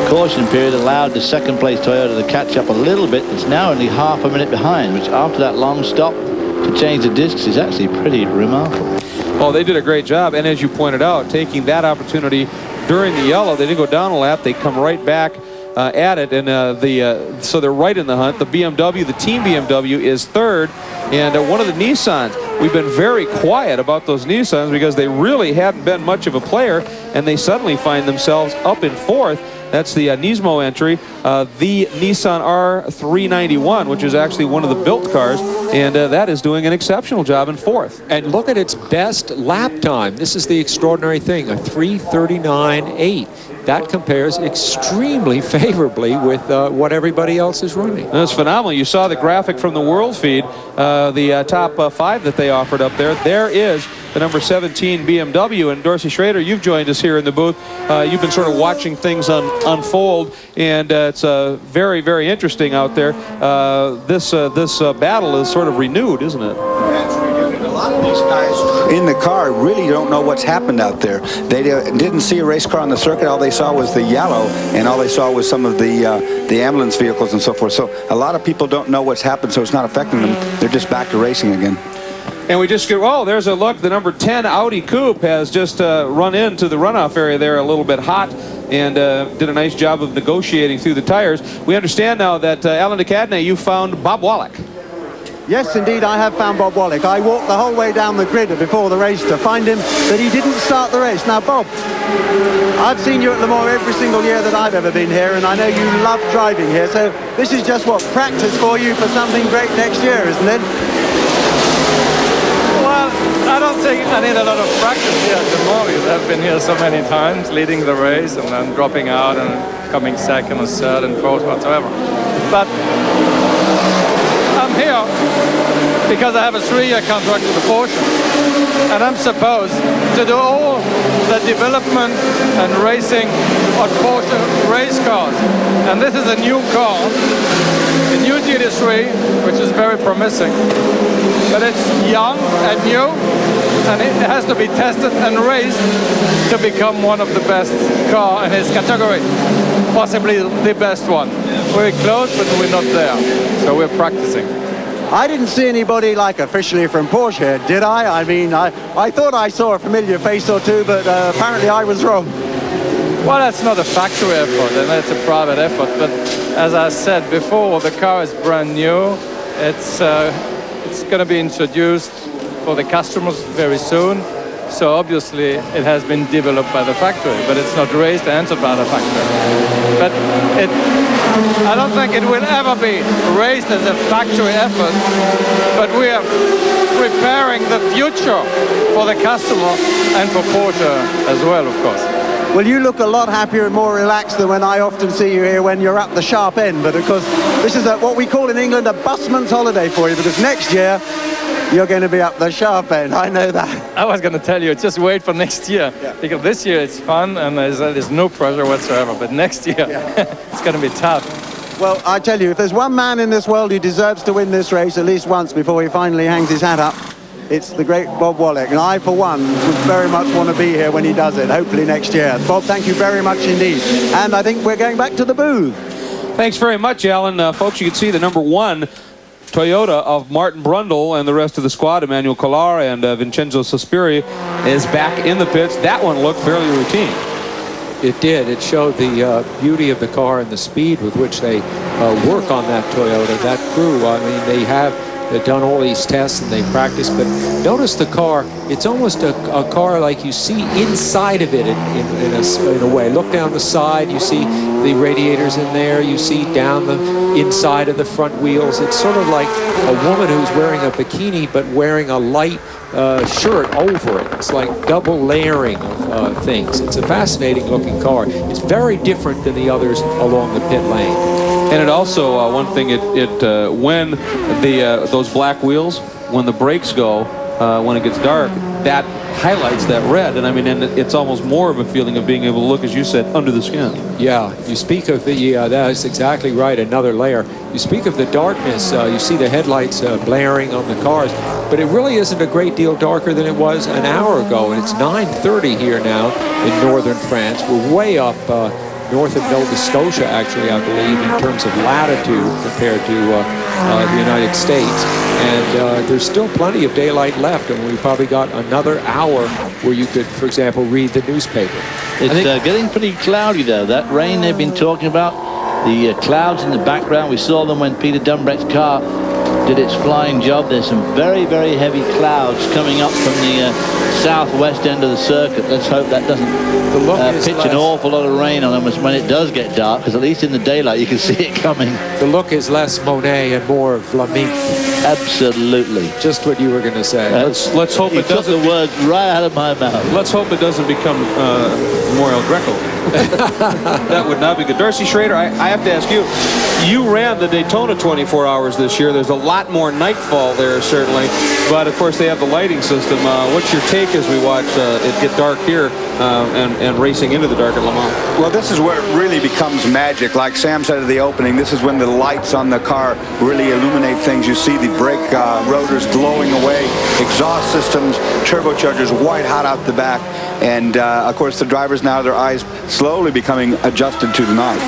caution period allowed the second place Toyota to catch up a little bit. It's now only half a minute behind, which after that long stop to change the discs is actually pretty remarkable. Well, they did a great job, and as you pointed out, taking that opportunity during the yellow, they didn't go down a lap. They come right back at it, and so they're right in the hunt. The BMW, the team BMW, is third, and one of the Nissans. We've been very quiet about those Nissans because they really hadn't been much of a player, and they suddenly find themselves up in fourth. That's the Nismo entry, the Nissan R391, which is actually one of the built cars, and that is doing an exceptional job in fourth. And look at its best lap time. This is the extraordinary thing, a 3:39.8. That compares extremely favorably with what everybody else is running. That's phenomenal. You saw the graphic from the World Feed, the top 5 that they offered up there. There is the number 17 BMW. And Dorsey Schrader, you've joined us here in the booth. You've been sort of watching things unfold, and it's very, very interesting out there. This battle is sort of renewed, isn't it? A lot of these guys in the car really don't know what's happened out there. They didn't see a race car on the circuit. All they saw was the yellow, and all they saw was some of the ambulance vehicles and so forth. So a lot of people don't know what's happened, so it's not affecting them. They're just back to racing again. And we just go, oh, there's a look. The number 10 Audi Coupe has just run into the runoff area there a little bit hot, and did a nice job of negotiating through the tires. We understand now that, Alan DeCadney, you found Bob Wallach. Yes, indeed, I have found Bob Wallach. I walked the whole way down the grid before the race to find him, but he didn't start the race. Now, Bob, I've seen you at Le Mans every single year that I've ever been here, and I know you love driving here, so this is just, what, practice for you for something great next year, isn't it? Well, I don't think I need a lot of practice here at Le Mans, because I've been here so many times, leading the race and then dropping out and coming second or third and fourth, whatsoever. But I'm here because I have a 3-year contract with the Porsche, and I'm supposed to do all the development and racing on Porsche race cars. And this is a new car, a new GT3, which is very promising. But it's young and new, and it has to be tested and raced to become one of the best car in its category. Possibly the best one. We're close, but we're not there. So we're practicing. I didn't see anybody like officially from Porsche, did I? I mean, I thought I saw a familiar face or two, but apparently I was wrong. Well, that's not a factory effort, and that's a private effort. But as I said before, the car is brand new. It's going to be introduced for the customers very soon. So obviously it has been developed by the factory, but it's not raced and entered by the factory. But I don't think it will ever be raced as a factory effort, but we are preparing the future for the customer and for Porsche as well, of course. Well, you look a lot happier and more relaxed than when I often see you here when you're at the sharp end. But of course, this is what we call in England a busman's holiday for you, because next year you're going to be up the sharp end. I know that. I was going to tell you, just wait for next year. Yeah. Because this year it's fun and there's no pressure whatsoever. But next year, it's going to be tough. Well, I tell you, if there's one man in this world who deserves to win this race at least once before he finally hangs his hat up, it's the great Bob Wallach. And I, for one, would very much want to be here when he does it, hopefully next year. Bob, thank you very much indeed. And I think we're going back to the booth. Thanks very much, Alan. Folks, you can see the number 1 Toyota of Martin Brundle and the rest of the squad, Emmanuel Collar and Vincenzo Sospiri, is back in the pits. That one looked fairly routine. It did. It showed the beauty of the car and the speed with which they work on that Toyota, that crew. I mean, they've done all these tests and they practice, but notice the car, it's almost a car like you see inside of it in a way. Look down the side, you see the radiators in there, you see down the inside of the front wheels. It's sort of like a woman who's wearing a bikini but wearing a light shirt over it. It's like double layering of things. It's a fascinating looking car. It's very different than the others along the pit lane. And it also, one thing, when those black wheels, when the brakes go, when it gets dark, that highlights that red. And I mean, and it's almost more of a feeling of being able to look, as you said, under the skin. Yeah, you speak of the, that is exactly right, another layer. You speak of the darkness, you see the headlights blaring on the cars, but it really isn't a great deal darker than it was an hour ago, and it's 9:30 here now in northern France. We're way up north of Nova Scotia, actually, I believe, in terms of latitude compared to the United States. And there's still plenty of daylight left, and we've probably got another hour where you could, for example, read the newspaper. It's getting pretty cloudy, though. That rain they've been talking about, the clouds in the background, we saw them when Peter Dumbrecht's car did its flying job. There's some very, very heavy clouds coming up from the southwest end of the circuit. Let's hope that doesn't pitch an awful lot of rain on them when it does get dark, because at least in the daylight you can see it coming. The look is less Monet and more Flamenco. Absolutely. Just what you were going to say. Let's hope it doesn't. The words right out of my mouth. Let's hope it doesn't become more El Greco. That would not be good. Darcy Schrader, I have to ask you. You ran the Daytona 24 hours this year. There's a lot more nightfall there, certainly. But, of course, they have the lighting system. What's your take as we watch it get dark here and racing into the dark at Le Mans? Well, this is where it really becomes magic. Like Sam said at the opening, this is when the lights on the car really illuminate things. You see the brake rotors glowing away, exhaust systems, turbochargers white hot out the back. And, of course, the drivers now, their eyes slowly becoming adjusted to the night.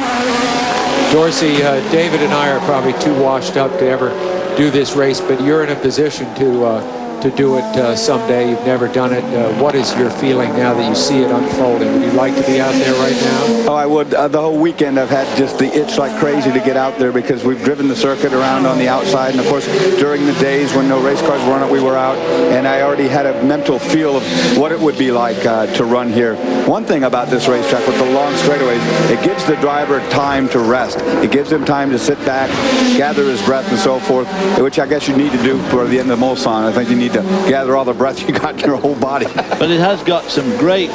Dorsey, David and I are probably too washed up to ever do this race, but you're in a position to do it someday. You've never done it. What is your feeling now that you see it unfolding? Would you like to be out there right now? Oh, I would. The whole weekend I've had just the itch like crazy to get out there, because we've driven the circuit around on the outside, and of course during the days when no race cars were on it, we were out, and I already had a mental feel of what it would be like to run here. One thing about this racetrack with the long straightaways, it gives the driver time to rest. It gives him time to sit back, gather his breath and so forth, which I guess you need to do for the end of Mulsanne. I think you need to gather all the breath you got in your whole body. But it has got some great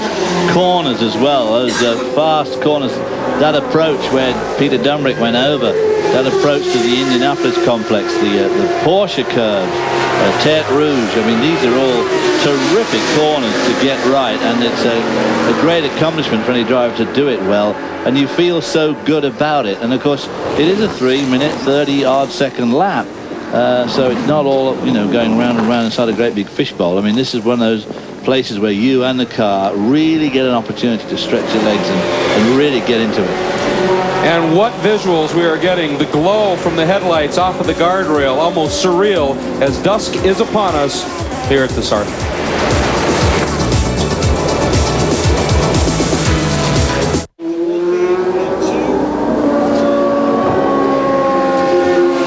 corners as well, those fast corners. That approach where Peter Dumbrecht went over, that approach to the Indianapolis complex, the Porsche curves, Tertre Rouge, I mean, these are all terrific corners to get right, and it's a great accomplishment for any driver to do it well, and you feel so good about it. And of course, it is a 3-minute, 30-odd second lap. So it's not all, you know, going round and round inside a great big fishbowl. I mean, this is one of those places where you and the car really get an opportunity to stretch your legs and really get into it. And what visuals we are getting. The glow from the headlights off of the guardrail, almost surreal, as dusk is upon us here at the Sarth.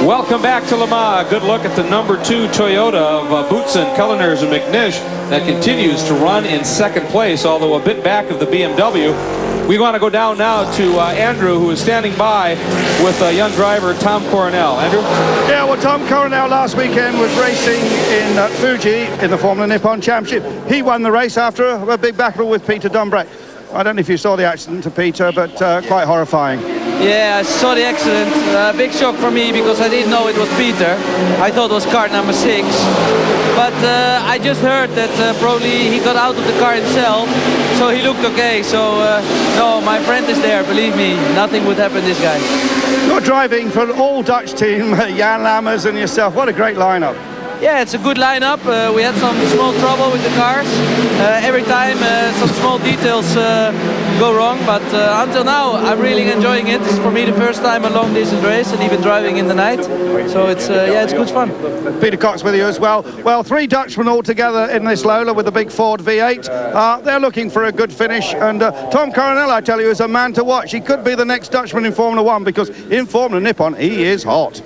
Welcome back to Le Mans. Good look at the number 2 Toyota of Boutsen, Culliners, and McNish that continues to run in second place, although a bit back of the BMW. We want to go down now to Andrew, who is standing by with young driver Tom Coronel. Andrew? Yeah, well, Tom Coronel last weekend was racing in Fuji in the Formula Nippon Championship. He won the race after a big battle with Peter Dumbrecht. I don't know if you saw the accident to Peter, but quite horrifying. Yeah, I saw the accident. Big shock for me because I didn't know it was Peter. I thought it was car number 6. But I just heard that probably he got out of the car himself, so he looked okay. So, no, my friend is there, believe me. Nothing would happen to this guy. You're driving for an all-Dutch team, Jan Lammers and yourself. What a great lineup. Yeah, it's a good lineup. We had some small trouble with the cars. Every time some small details go wrong, but until now I'm really enjoying it. This is for me the first time a long distance race and even driving in the night. So it's yeah, it's good fun. Peter Cox with you as well. Well, 3 Dutchmen all together in this Lola with the big Ford V8. They're looking for a good finish, and Tom Coronel, I tell you, is a man to watch. He could be the next Dutchman in Formula 1, because in Formula Nippon he is hot.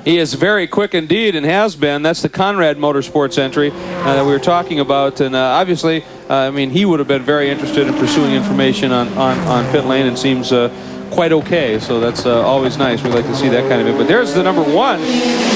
He is very quick indeed and has been. That's the Conrad Motorsports entry that we were talking about. And obviously, I mean, he would have been very interested in pursuing information on pit lane, and seems quite okay. So that's always nice. We like to see that kind of it. But there's the number 1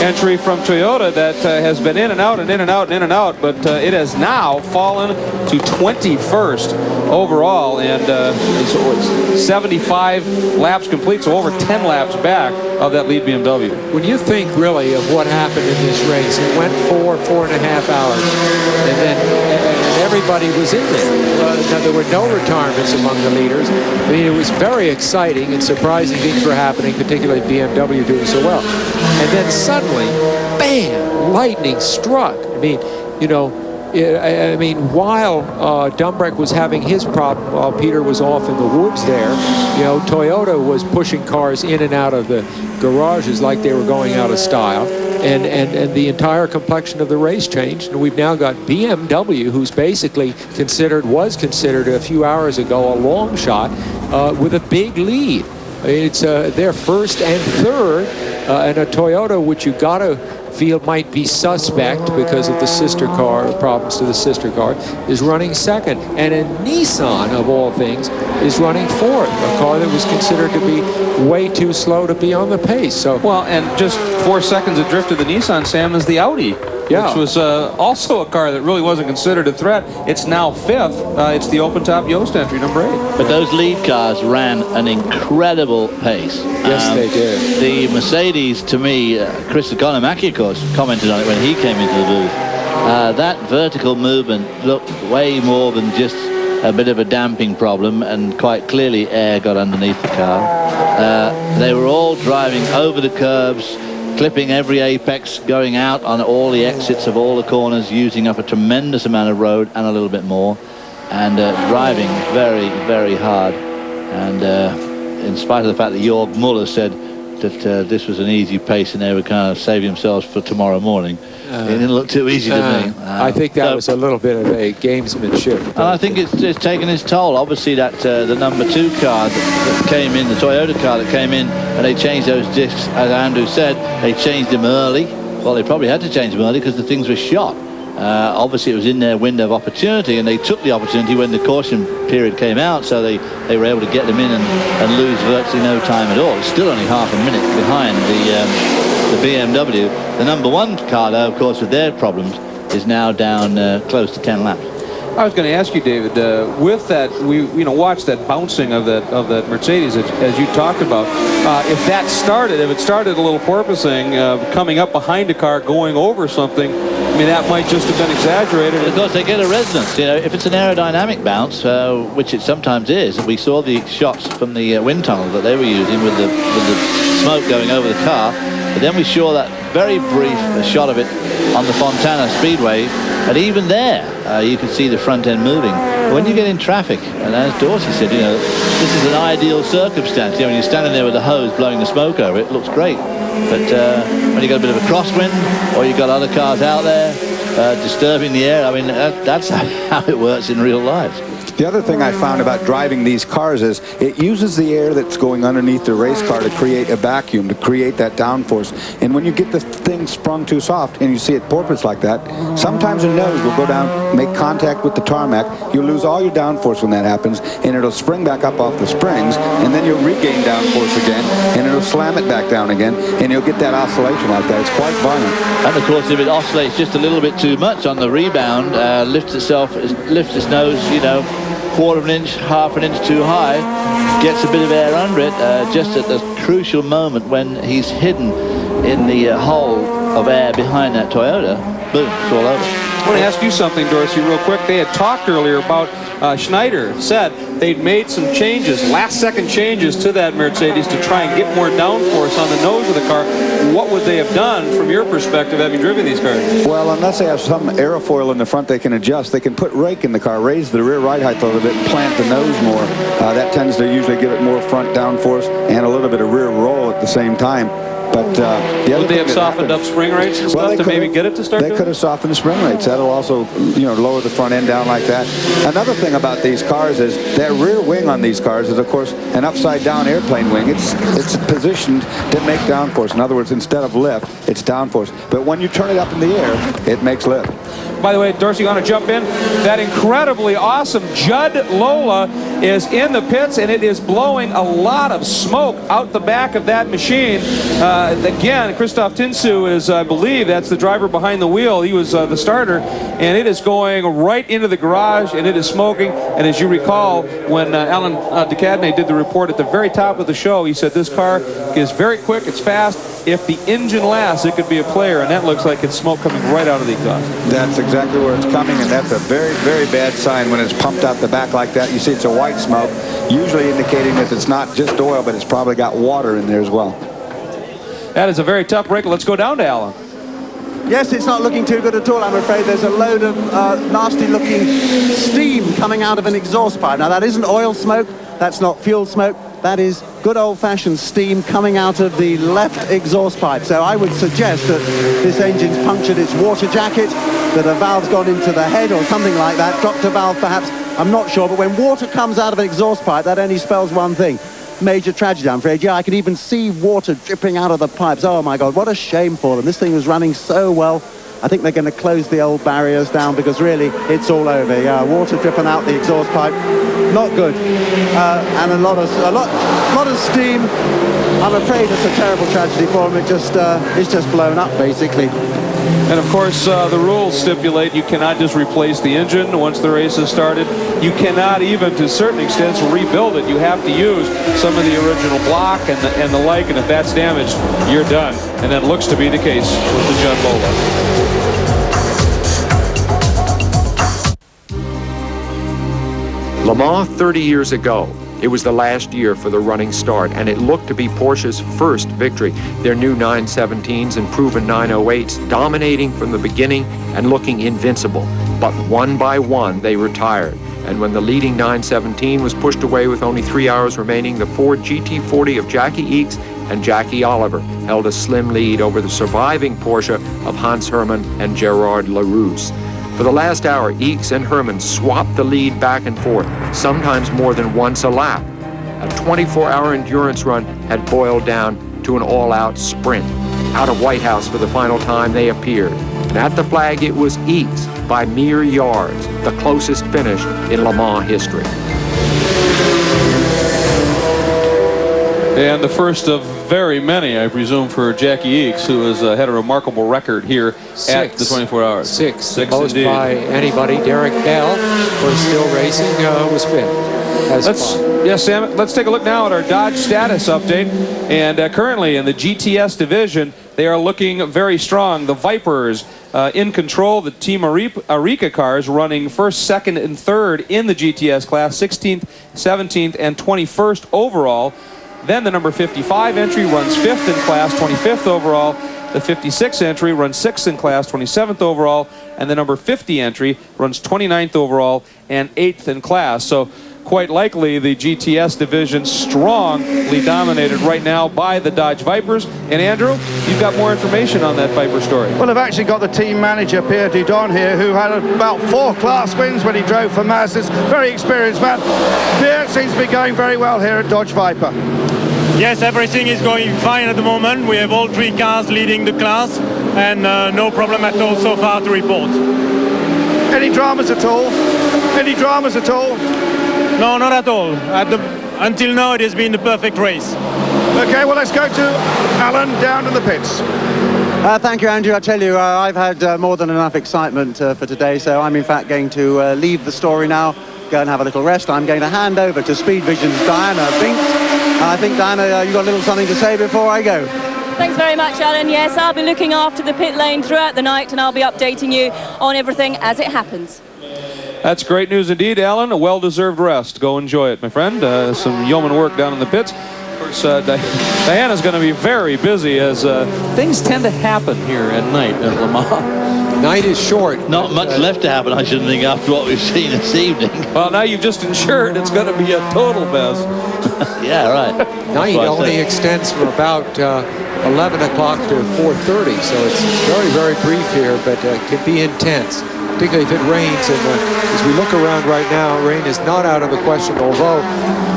entry from Toyota that has been in and out and in and out and in and out, but it has now fallen to 21st overall, and it's 75 laps complete, so over 10 laps back of that lead BMW. When you think really of what happened in this race, it went 4.5 hours, and then everybody was in there. Now, there were no retirements among the leaders. I mean, it was very exciting and surprising things were happening, particularly BMW doing so well. And then suddenly, bam, lightning struck. I mean, you know, while Dumbreck was having his problem, while Peter was off in the woods there, you know, Toyota was pushing cars in and out of the garages like they were going out of style. And the entire complexion of the race changed, and we've now got BMW, who's basically was considered a few hours ago a long shot, with a big lead. I mean, it's their first and third, and a Toyota, which you got to feel might be suspect because of the sister car, problems to the sister car, is running second. And a Nissan, of all things, is running fourth, a car that was considered to be way too slow to be on the pace. So, well, and just 4 seconds adrift of the Nissan, Sam, is the Audi, which was also a car that really wasn't considered a threat. It's now 5th. It's the open-top Yost entry, number 8. But those lead cars ran an incredible pace. Yes, they did. The Mercedes, to me, Chris Economaki, of course, commented on it when he came into the booth. That vertical movement looked way more than just a bit of a damping problem, and quite clearly air got underneath the car. They were all driving over the curbs, clipping every apex, going out on all the exits of all the corners, using up a tremendous amount of road and a little bit more, and driving very, very hard. And in spite of the fact that Jörg Müller said that this was an easy pace and they were kind of saving themselves for tomorrow morning, it didn't look too easy to me. I think that was a little bit of a gamesmanship. And I think it's taken its toll. Obviously, that the number 2 car that came in, the Toyota car that came in, and they changed those discs, as Andrew said, they changed them early. Well, they probably had to change them early because the things were shot. Obviously, it was in their window of opportunity, and they took the opportunity when the caution period came out, so they were able to get them in and lose virtually no time at all. It's still only half a minute behind the BMW. The number 1 car, though, of course, with their problems, is now down close to 10 laps. I was going to ask you, David, with that, we watched that bouncing of that Mercedes as you talked about. If it started a little porpoising, coming up behind a car, going over something, I mean, that might just have been exaggerated. Of course, they get a resonance. You know, if it's an aerodynamic bounce, which it sometimes is, we saw the shots from the wind tunnel that they were using with the smoke going over the car. But then we saw that very brief shot of it on the Fontana Speedway, and even there you could see the front end moving. When you get in traffic, and as Dorsey said, you know, this is an ideal circumstance. You know, when you're standing there with the hose blowing the smoke over it, looks great. But when you got a bit of a crosswind, or you got other cars out there disturbing the air, I mean, that's how it works in real life. The other thing I found about driving these cars is it uses the air that's going underneath the race car to create a vacuum, to create that downforce. And when you get the thing sprung too soft and you see it porpoise like that, sometimes the nose will go down, make contact with the tarmac. You'll lose all your downforce when that happens, and it'll spring back up off the springs, and then you'll regain downforce again, and it'll slam it back down again, and you'll get that oscillation like that. It's quite violent. And of course, if it oscillates just a little bit too much on the rebound, lifts its nose, you know, quarter of an inch, half an inch too high, gets a bit of air under it, just at the crucial moment when he's hidden in the hole of air behind that Toyota, boom, it's all over. I want to ask you something, Dorsey, real quick. They had talked earlier about Schneider said they'd made some changes, last-second changes to that Mercedes to try and get more downforce on the nose of the car. What would they have done from your perspective, having driven these cars? Well, unless they have some aerofoil in the front they can adjust, they can put rake in the car, raise the rear ride height a little bit, and plant the nose more. That tends to usually give it more front downforce and a little bit of rear roll at the same time. But would they have softened up spring rates and stuff to maybe get it to start? They could have softened the spring rates. That'll also, you know, lower the front end down like that. Another thing about these cars is that rear wing on these cars is, of course, an upside-down airplane wing. It's positioned to make downforce. In other words, instead of lift, it's downforce. But when you turn it up in the air, it makes lift. by the way, Dorsey, you want to jump in? That incredibly awesome Judd Lola is in the pits, and it is blowing a lot of smoke out the back of that machine. Again, Christoph Tinsu is, I believe, that's the driver behind the wheel. He was the starter, and it is going right into the garage, and it is smoking. And as you recall, when Alan Decadney did the report at the very top of the show, he said this car is very quick, it's fast. If the engine lasts, it could be a player, and that looks like it's smoke coming right out of the exhaust. That's exactly where it's coming, and that's a very, very bad sign when it's pumped out the back like that. You see it's a white smoke, usually indicating that it's not just oil, but it's probably got water in there as well. That is a very tough break. Let's go down to Alan. Yes, it's not looking too good at all, I'm afraid. There's a load of nasty-looking steam coming out of an exhaust pipe. Now, that isn't oil smoke. That's not fuel smoke. That is good old-fashioned steam coming out of the left exhaust pipe. So I would suggest that this engine's punctured its water jacket, that a valve's gone into the head or something like that, dropped a valve perhaps, I'm not sure. But when water comes out of an exhaust pipe, that only spells one thing. Major tragedy, I'm afraid. Yeah, I could even see water dripping out of the pipes. Oh, my God, what a shame for them. This thing was running so well. I think they're going to close the old barriers down because really it's all over. Yeah, water dripping out the exhaust pipe, not good, and a lot of steam. I'm afraid it's a terrible tragedy for them. It's just blown up basically. And of course, the rules stipulate you cannot just replace the engine once the race has started. You cannot even, to certain extents, rebuild it. You have to use some of the original block and the like, and if that's damaged, you're done. And that looks to be the case with the Judd Lola. Le Mans 30 years ago. It was the last year for the running start, and it looked to be Porsche's first victory. Their new 917s and proven 908s dominating from the beginning and looking invincible. But one by one, they retired. And when the leading 917 was pushed away with only 3 hours remaining, the Ford GT40 of Jackie Ickx and Jackie Oliver held a slim lead over the surviving Porsche of Hans Hermann and Gerard Larousse. For the last hour, Ickx and Hermann swapped the lead back and forth, sometimes more than once a lap. A 24-hour endurance run had boiled down to an all-out sprint. Out of White House for the final time, they appeared. And at the flag, it was Ickx by mere yards, the closest finish in Le Mans history. And the first of very many, I presume, for Jackie Ickx, who has had a remarkable record here at the 24 hours. Six most indeed. By anybody. Derek Bell, was still racing, was fifth. Yes, Sam, let's take a look now at our Dodge status update. And currently in the GTS division, they are looking very strong. The Vipers in control, the Team Arica cars running first, second, and third in the GTS class, 16th, 17th, and 21st overall. Then the number 55 entry runs 5th in class, 25th overall. The 56 entry runs 6th in class, 27th overall. And the number 50 entry runs 29th overall and 8th in class. So quite likely the GTS division strongly dominated right now by the Dodge Vipers. And Andrew, you've got more information on that Viper story. Well, I've actually got the team manager, Pierre Dudon, here, who had about 4 class wins when he drove for Mazdas. Very experienced man. Pierre seems to be going very well here at Dodge Viper. Yes, everything is going fine at the moment. We have all 3 cars leading the class, and no problem at all so far to report. Any dramas at all? Any dramas at all? No, not at all. Until now, it has been the perfect race. Okay, well, let's go to Alan down to the pits. Thank you, Andrew. I tell you, I've had more than enough excitement for today, so I'm in fact going to leave the story now, go and have a little rest. I'm going to hand over to Speed Vision's Diana Binks. I think, Diana, you've got a little something to say before I go. Thanks very much, Alan. Yes, I'll be looking after the pit lane throughout the night, and I'll be updating you on everything as it happens. That's great news indeed, Alan. A well-deserved rest. Go enjoy it, my friend. Some yeoman work down in the pits. Of course, Diana's going to be very busy as things tend to happen here at night at Le Mans. Night is short. Not much left to happen, I shouldn't think, after what we've seen this evening. Well, now you've just ensured it's going to be a total mess. Yeah, right. Night only extends from about 11 o'clock to 4:30, so it's very, very brief here, but can be intense, particularly if it rains. And as we look around right now, rain is not out of the question, although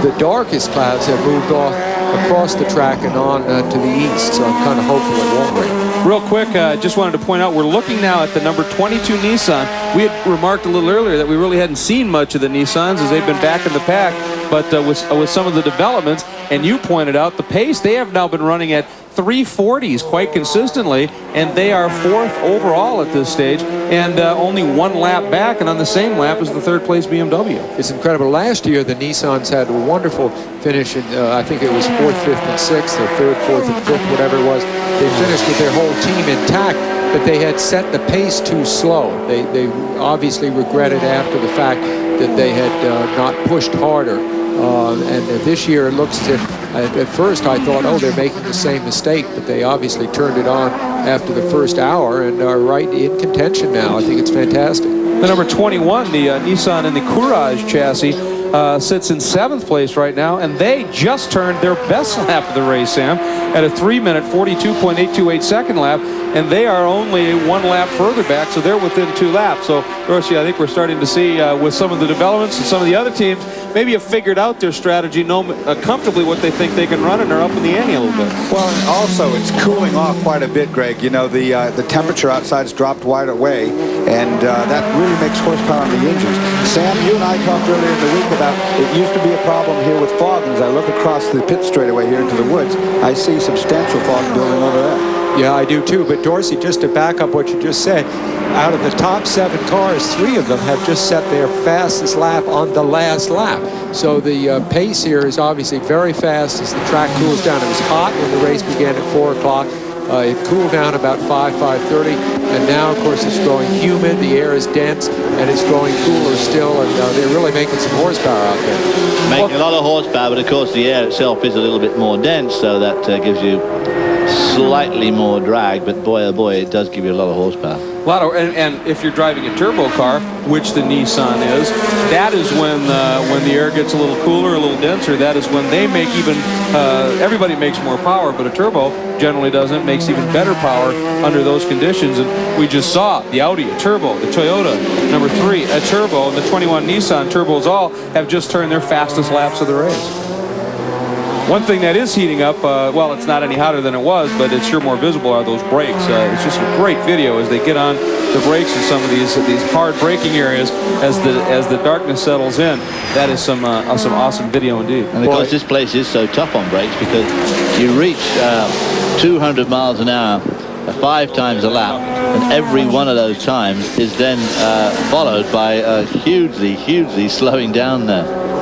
the darkest clouds have moved off across the track and on to the east, so I'm kind of hopeful it won't rain. Real quick, just wanted to point out, we're looking now at the number 22 Nissan. We had remarked a little earlier that we really hadn't seen much of the Nissans as they've been back in the pack, but with some of the developments, and you pointed out the pace, they have now been running at 340s quite consistently, and they are 4th overall at this stage, and only 1 lap back, and on the same lap as the 3rd place BMW. It's incredible. Last year, the Nissans had a wonderful finish in, I think it was 4th, 5th, and 6th, or 3rd, 4th, and 5th, whatever it was. They finished with their whole team intact, but they had set the pace too slow. They obviously regretted after the fact that they had not pushed harder. And this year it looks as if, at first I thought, oh, they're making the same mistake, but they obviously turned it on after the first hour and are right in contention now. I think it's fantastic. The number 21, the Nissan in the Courage chassis, sits in 7th place right now, and they just turned their best lap of the race, Sam, at a 3-minute 42.828 second lap, and they are only 1 lap further back, so they're within 2 laps. So, Rossi, I think we're starting to see with some of the developments and some of the other teams maybe have figured out their strategy, know comfortably what they think they can run, and are up in the ante a little bit. Well, also it's cooling off quite a bit, Greg. You know, the temperature outside's dropped wide away, and that really makes horsepower on the engines. Sam, you and I talked earlier in the week about it used to be a problem here with fog, and as I look across the pit straightaway here into the woods, I see substantial fog building over there. Yeah, I do too. But Dorsey, just to back up what you just said, out of the top 7 cars, 3 of them have just set their fastest lap on the last lap. So the pace here is obviously very fast as the track cools down. It was hot when the race began at 4 o'clock. It cooled down about 5:30, and now, of course, it's growing humid. The air is dense, and it's growing cooler still, and they're really making some horsepower out there. Making a lot of horsepower, but of course the air itself is a little bit more dense, so that gives you slightly more drag, but boy oh boy, it does give you a lot of horsepower. And if you're driving a turbo car, which the Nissan is, that is when the air gets a little cooler, a little denser. That is when they make even everybody makes more power, but a turbo generally doesn't, makes even better power under those conditions. And we just saw the Audi, a turbo, the Toyota number 3, a turbo, and the 21 Nissan turbos all have just turned their fastest laps of the race. One thing that is heating up, well, it's not any hotter than it was, but it's sure more visible, are those brakes. It's just a great video as they get on the brakes in some of these hard braking areas as the darkness settles in. That is some awesome video indeed. And of course, this place is so tough on brakes because you reach 200 miles an hour 5 times a lap, and every one of those times is then followed by a hugely slowing down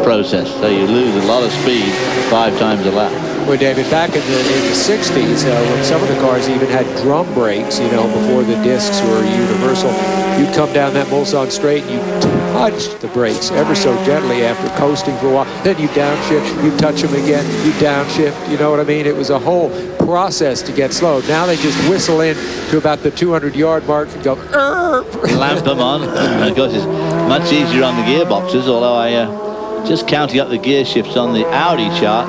process. So you lose a lot of speed 5 times a lap. Well, David, back in the 60s, when some of the cars even had drum brakes, you know, before the discs were universal, you'd come down that Mulsanne straight and you'd touch the brakes ever so gently after coasting for a while. Then you downshift, you touch them again, you downshift, you know what I mean? It was a whole process to get slow. Now they just whistle in to about the 200-yard mark and go, lamp them on. And of course, it's much easier on the gearboxes, although I just counting up the gear shifts on the Audi chart.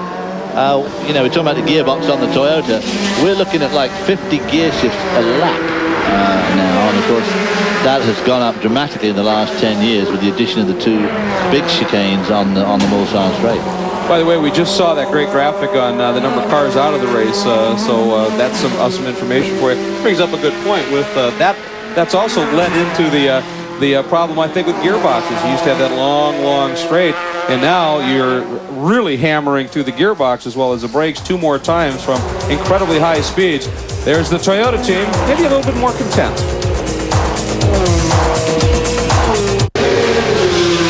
You know, we're talking about the gearbox on the Toyota. We're looking at like 50 gear shifts a lap now, and of course that has gone up dramatically in the last 10 years with the addition of the 2 big chicanes on the Mulsanne straight. By the way, we just saw that great graphic on the number of cars out of the race, so that's some information for you. Brings up a good point with that's also led into the problem, I think, with gearboxes. You used to have that long straight, and now you're really hammering through the gearbox as well as the brakes 2 more times from incredibly high speeds. There's the Toyota team, maybe a little bit more content.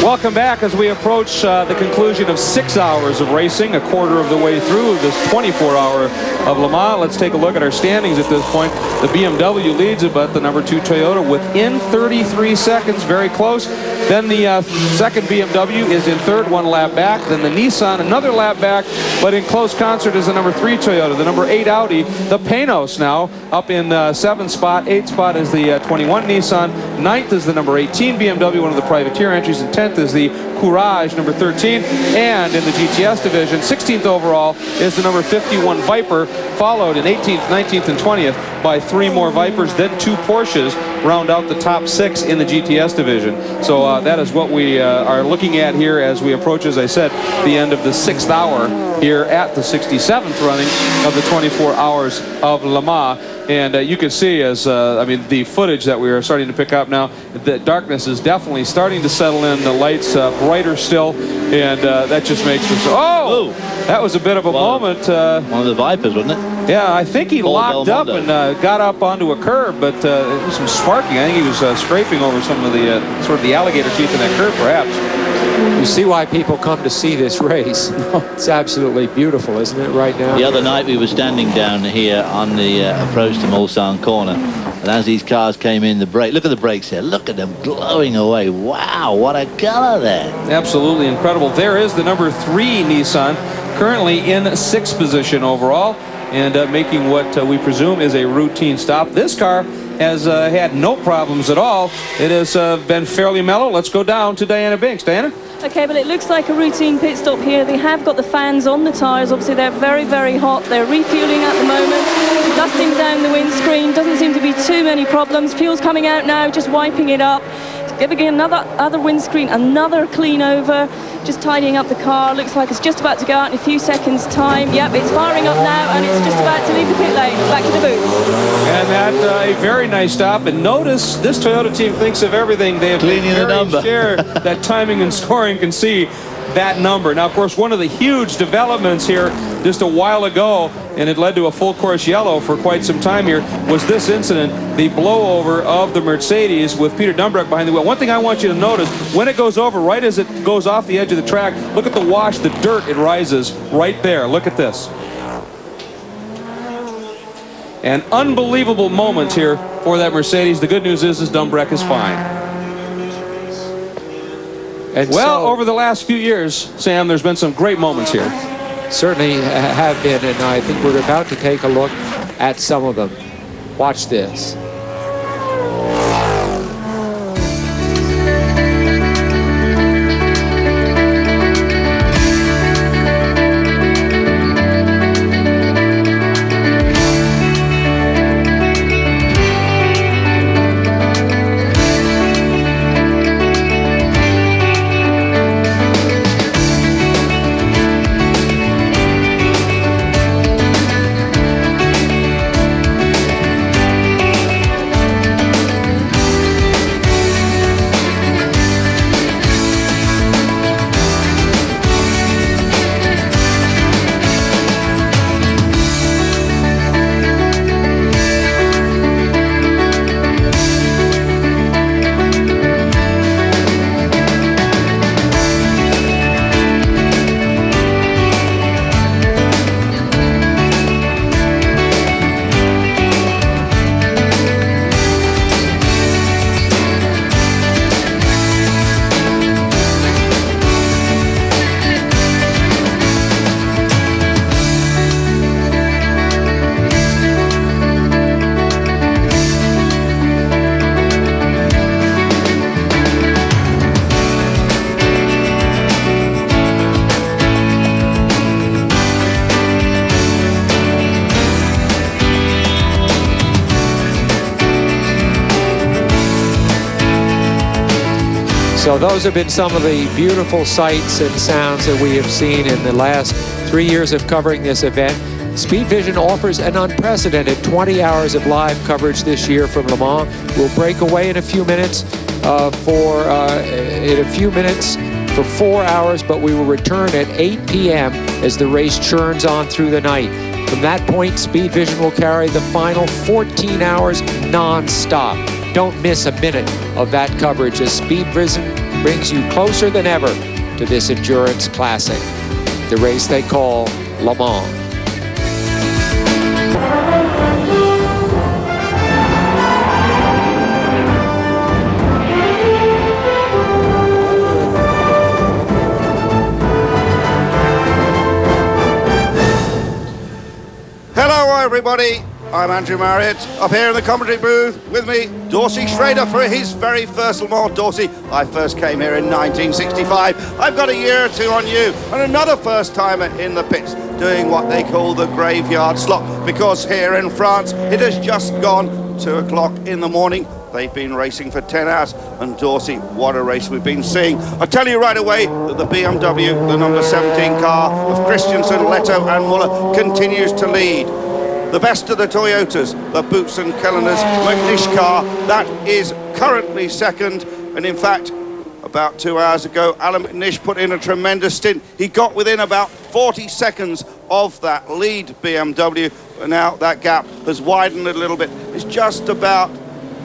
Welcome back as we approach the conclusion of 6 hours of racing, a quarter of the way through this 24-hour of Le Mans. Let's take a look at our standings at this point. The BMW leads it, but the number 2 Toyota within 33 seconds, very close. Then the second BMW is in 3rd, 1 lap back. Then the Nissan, another lap back, but in close concert is the number 3 Toyota, the number 8 Audi, the Panos now up in 7th spot. 8th spot is the 21 Nissan. 9th is the number 18 BMW, one of the privateer entries, and 10th is the Courage, number 13. And in the GTS division, 16th overall is the number 51 Viper. followed in 18th, 19th, and 20th by 3 more Vipers, then 2 Porsches round out the top 6 in the GTS division. So that is what we are looking at here as we approach, as I said, the end of the 6th hour here at the 67th running of the 24 Hours of Le Mans. And you can see as, I mean, the footage that we are starting to pick up now, the darkness is definitely starting to settle in, the lights brighter still, and that just makes us, oh! That was a bit of a moment. One of the Vipers, wasn't it? Yeah, I think he locked up and got up onto a curb, but it was some sparking. I think he was scraping over some of the sort of the alligator teeth in that curb, perhaps. You see why people come to see this race. It's absolutely beautiful, isn't it, right now? The other night we were standing down here on the approach to Mulsanne Corner, and as these cars came in, look at the brakes there. Look at them glowing away. Wow, what a color there. Absolutely incredible. There is the number 3 Nissan, currently in 6th position overall, and making what we presume is a routine stop. This car has had no problems at all. It has been fairly mellow. Let's go down to Diana Binks. Diana? Okay, but it looks like a routine pit stop here. They have got the fans on the tyres. Obviously, they're very, very hot. They're refueling at the moment, dusting down the windscreen. Doesn't seem to be too many problems. Fuel's coming out now, just wiping it up. Giving another windscreen, another clean over, just tidying up the car. Looks like it's just about to go out in a few seconds' time. Yep, it's firing up now, and it's just about to leave the pit lane. Back to the booth. And that a very nice stop. And notice this Toyota team thinks of everything. They have cleaning the number. Sure that timing and scoring can see that number. Now, of course, one of the huge developments here just a while ago, and it led to a full course yellow for quite some time here, was this incident, the blowover of the Mercedes with Peter Dumbreck behind the wheel. One thing I want you to notice, when it goes over, right as it goes off the edge of the track, look at the wash, the dirt, it rises right there. Look at this. An unbelievable moment here for that Mercedes. The good news is Dumbreck is fine. And well, over the last few years, Sam, there's been some great moments here. Certainly have been, and I think we're about to take a look at some of them. Watch this. So those have been some of the beautiful sights and sounds that we have seen in the last 3 years of covering this event. Speed Vision offers an unprecedented 20 hours of live coverage this year from Le Mans. We'll break away in a few minutes for 4 hours, but we will return at 8 p.m. as the race churns on through the night. From that point, Speed Vision will carry the final 14 hours non-stop. Don't miss a minute of that coverage as Speed Vision brings you closer than ever to this endurance classic, the race they call Le Mans. Hello everybody, I'm Andrew Marriott, up here in the commentary booth with me, Dorsey Schrader for his very first Le Mans. Dorsey, I first came here in 1965. I've got a year or two on you, and another first-timer in the pits doing what they call the graveyard slot, because here in France, it has just gone 2 o'clock in the morning. They've been racing for 10 hours, and Dorsey, what a race we've been seeing. I'll tell you right away that the BMW, the number 17 car of Christensen, Leto and Muller, continues to lead. The best of the Toyotas, the Boots and Kelleners McNish car, that is currently second. And in fact, about 2 hours ago, Alan McNish put in a tremendous stint. He got within about 40 seconds of that lead BMW. And now that gap has widened a little bit. It's just about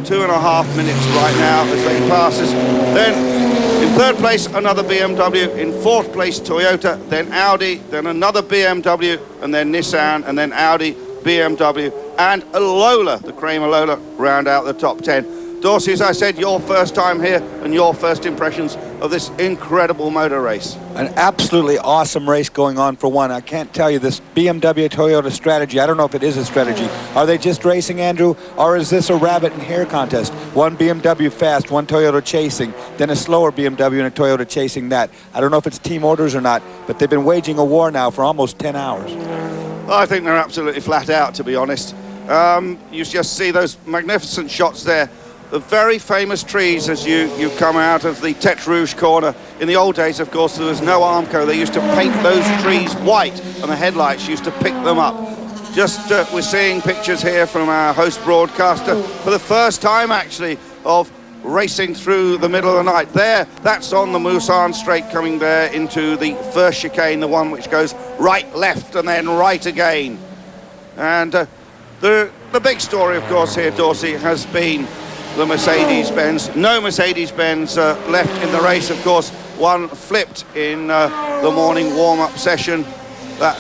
2.5 minutes right now as they pass us. Then in third place, another BMW. In fourth place, Toyota, then Audi, then another BMW, and then Nissan, and then Audi, BMW, and a Lola, the Kramer Lola, round out the top 10. Dorsey, as I said, your first time here and your first impressions of this incredible motor race. An absolutely awesome race going on for one. I can't tell you this BMW Toyota strategy. I don't know if it is a strategy. Are they just racing, Andrew, or is this a rabbit and hare contest? One BMW fast, one Toyota chasing, then a slower BMW and a Toyota chasing that. I don't know if it's team orders or not, but they've been waging a war now for almost 10 hours. I think they're absolutely flat out, to be honest. You just see those magnificent shots there. The very famous trees as you come out of the Tête Rouge corner. In the old days, of course, there was no Armco. They used to paint those trees white, and the headlights used to pick them up. Just we're seeing pictures here from our host broadcaster for the first time, actually, of racing through the middle of the night. There, that's on the Mulsanne straight coming there into the first chicane, the one which goes right, left, and then right again. And the big story, of course, here, Dorsey, has been the Mercedes-Benz. No Mercedes-Benz left in the race, of course. One flipped in the morning warm-up session that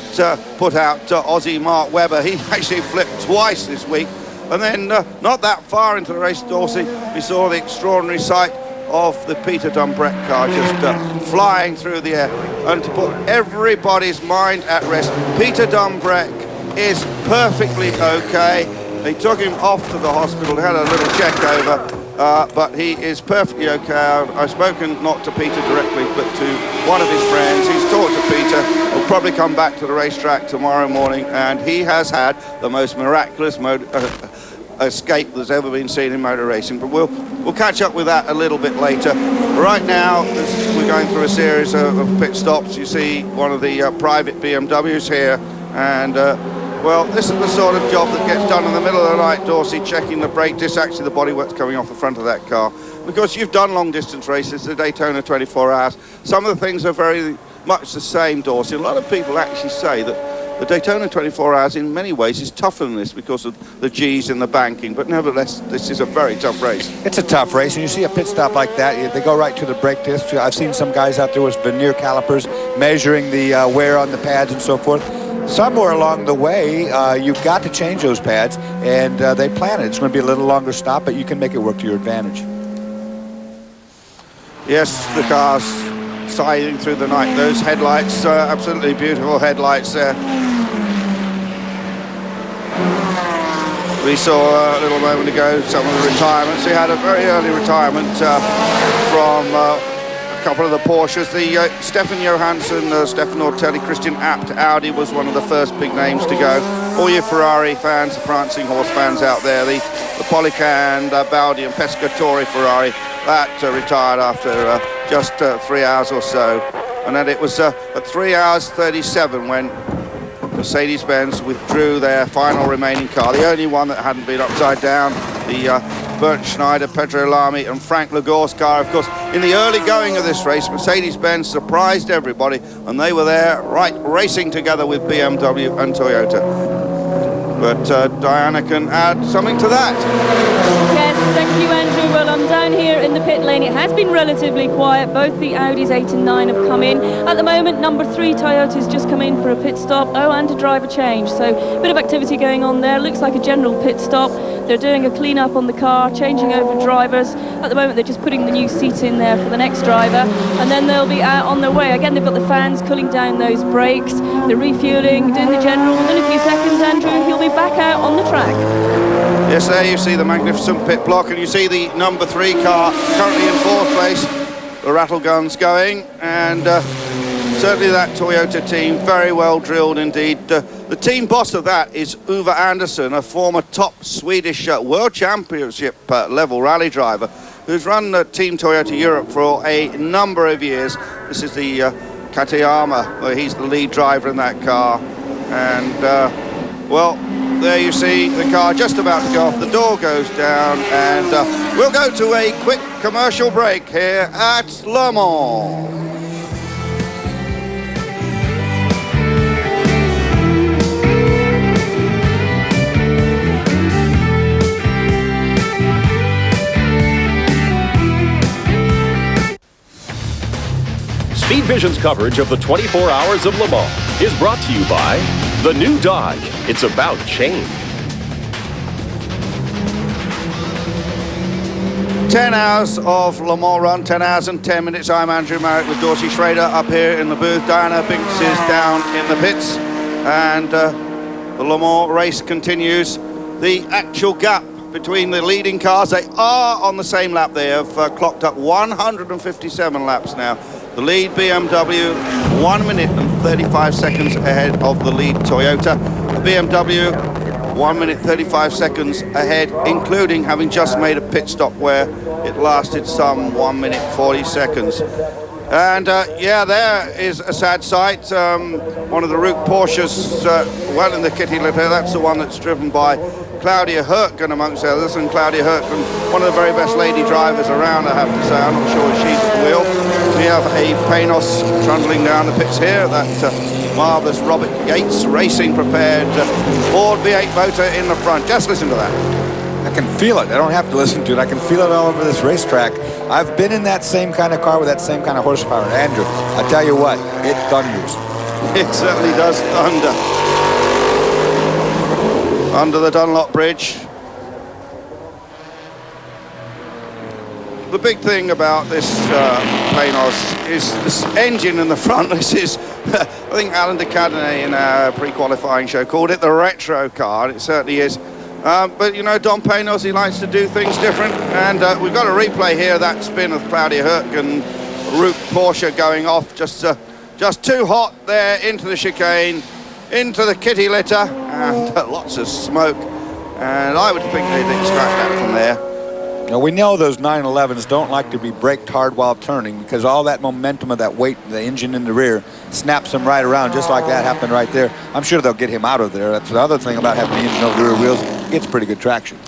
put out Aussie Mark Webber. He actually flipped twice this week. And then not that far into the race, Dorsey, we saw the extraordinary sight of the Peter Dumbreck car just flying through the air. And to put everybody's mind at rest, Peter Dumbreck is perfectly okay. They took him off to the hospital, had a little check over, but he is perfectly okay. I've spoken not to Peter directly, but to one of his friends. He's talked to Peter. He'll probably come back to the racetrack tomorrow morning, and he has had the most miraculous escape that's ever been seen in motor racing. But we'll catch up with that a little bit later. Right now, we're going through a series of pit stops. You see one of the private BMWs here, and well, this is the sort of job that gets done in the middle of the night, Dorsey, checking the brake disc, actually the bodywork's coming off the front of that car. Because you've done long distance races, the Daytona 24 hours, some of the things are very much the same, Dorsey. A lot of people actually say that the Daytona 24 hours in many ways is tougher than this because of the G's and the banking, but nevertheless, this is a very tough race. It's a tough race, and you see a pit stop like that, they go right to the brake disc. I've seen some guys out there with vernier calipers measuring the wear on the pads and so forth. Somewhere along the way, you've got to change those pads, and they plan it. It's going to be a little longer stop, but you can make it work to your advantage. Yes, the car's siding through the night. Those headlights, absolutely beautiful headlights there. We saw a little moment ago some of the retirements. We had a very early retirement from a couple of the Porsches. The Stefan Johansson, Stefan Ortelli, Christian Abt Audi was one of the first big names to go. All your Ferrari fans, the Prancing Horse fans out there, the Polycan, Baldi and Pescatori Ferrari, that retired after just 3 hours or so. And then it was at 3 hours 37 when Mercedes-Benz withdrew their final remaining car, the only one that hadn't been upside down, the Bernd Schneider, Pedro Lamy and Frank Lagor's car. Of course, in the early going of this race, Mercedes-Benz surprised everybody, and they were there, right, racing together with BMW and Toyota. But Diana can add something to that. Yes, thank you, Andrew. Well, I'm down here in the pit lane. It has been relatively quiet. Both the Audis 8 and 9 have come in. At the moment, number 3 Toyota's just come in for a pit stop. Oh, and a driver change. So a bit of activity going on there. Looks like a general pit stop. They're doing a clean-up on the car, changing over drivers. At the moment, they're just putting the new seat in there for the next driver, and then they'll be out on their way. Again, they've got the fans cooling down those brakes. They're refueling, doing the general. Within a few seconds, Andrew, he'll be back out on the track. Yes, there you see the magnificent pit block, and you see the number 3 car currently in 4th place. The rattle guns going, and certainly that Toyota team, very well drilled indeed. The team boss of that is Uwe Andersson, a former top Swedish World Championship level rally driver, who's run Team Toyota Europe for a number of years. This is the Katayama, where he's the lead driver in that car. And, well, there you see the car just about to go off. The door goes down, and we'll go to a quick commercial break here at Le Mans. Speed Vision's coverage of the 24 Hours of Le Mans is brought to you by the new Dodge. It's about change. 10 hours of Le Mans run, 10 hours and 10 minutes. I'm Andrew Marriott with Dorsey Schrader up here in the booth. Diana Binks is down in the pits, and the Le Mans race continues. The actual gap between the leading cars, they are on the same lap. They have clocked up 157 laps now. The lead BMW, 1 minute and 35 seconds ahead of the lead Toyota. The BMW, 1 minute 35 seconds ahead, including having just made a pit stop where it lasted some 1 minute 40 seconds. And yeah, there is a sad sight. One of the Rook Porsches, well in the kitty litter, that's the one that's driven by Claudia Hürtgen amongst others, and Claudia Hürtgen, one of the very best lady drivers around, I have to say. I'm not sure she's at the wheel. We have a Panos trundling down the pits here, that marvellous Robert Yates Racing prepared Ford V8 motor in the front. Just listen to that. I can feel it. I don't have to listen to it. I can feel it all over this racetrack. I've been in that same kind of car with that same kind of horsepower. Andrew, I tell you what, it thunders. It certainly does thunder. Under the Dunlop Bridge. The big thing about this Panos is this engine in the front. This is, I think Alan de Cadenet in our pre-qualifying show called it the retro car, and it certainly is. But, you know, Don Panos, he likes to do things different, and we've got a replay here, that spin of Claudia Hürtgen, Rook Porsche going off, just too hot there into the chicane, into the kitty litter, and lots of smoke, and I would think they'd extract that from there. Now, we know those 911s don't like to be braked hard while turning, because all that momentum of that weight, the engine in the rear, snaps them right around, just like that happened right there. I'm sure they'll get him out of there. That's the other thing about having the engine over the rear wheels. It gets pretty good traction.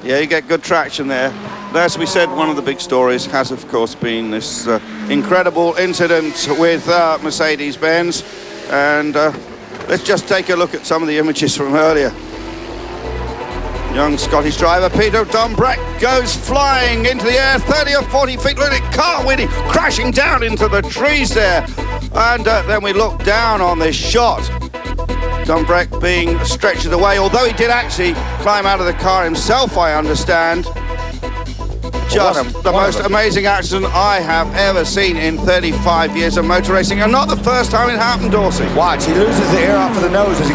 Yeah, you get good traction there. As we said, one of the big stories has, of course, been this incredible incident with Mercedes-Benz. And let's just take a look at some of the images from earlier. Young Scottish driver Peter Dumbrecht goes flying into the air, 30 or 40 feet. Look at it, cartwheeling, crashing down into the trees there. And then we look down on this shot. Dumbrecht being stretched away, although he did actually climb out of the car himself, I understand. Just the most amazing accident I have ever seen in 35 years of motor racing, and not the first time it happened, Dorsey. Watch, he loses the air off of the nose as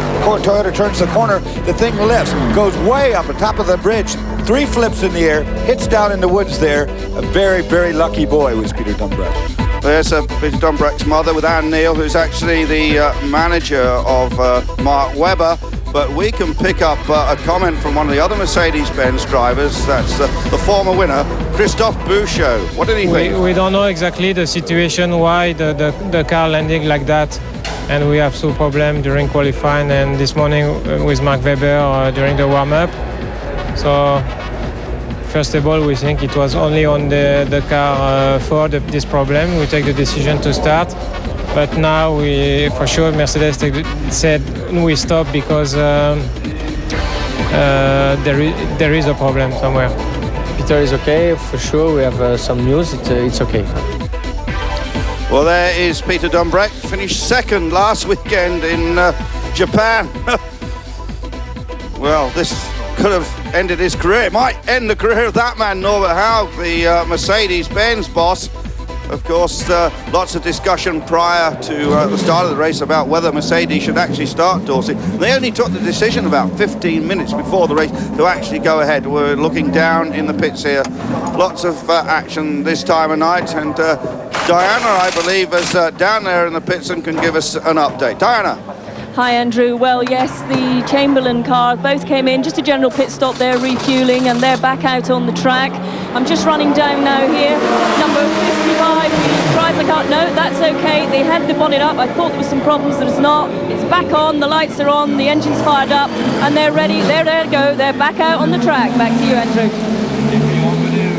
Toyota turns the corner. The thing lifts, goes way up on top of the bridge, 3 flips in the air, hits down in the woods there. A very, very lucky boy was Peter Dumbrecht. There's Peter Dumbrecht's mother with Anne Neal, who's actually the manager of Mark Webber. But we can pick up a comment from one of the other Mercedes-Benz drivers. That's the former winner, Christophe Bouchot. What did he think? We don't know exactly the situation, why the car landing like that. And we have some problem during qualifying and this morning with Mark Webber during the warm-up. So, first of all, we think it was only on the car Ford, this problem. We take the decision to start. But now for sure, Mercedes said we stop because there is a problem somewhere. Peter is okay, for sure. We have some news. It's okay. Well, there is Peter Dumbrecht, finished second last weekend in Japan. Well, this could have ended his career. It might end the career of that man, Norbert Haug, the Mercedes-Benz boss. Of course, lots of discussion prior to the start of the race about whether Mercedes should actually start, Dorsey. They only took the decision about 15 minutes before the race to actually go ahead. We're looking down in the pits here. Lots of action this time of night, and Diana, I believe, is down there in the pits and can give us an update. Diana. Hi, Andrew. Well, yes, the Chamberlain car both came in, just a general pit stop there, refueling, and they're back out on the track. I'm just running down now here. Number 55, tries I can't, no, that's okay. They had the bonnet up. I thought there was some problems, but it's not. It's back on, the lights are on, the engine's fired up, and they're ready. They're there to go. They're back out on the track. Back to you, Andrew.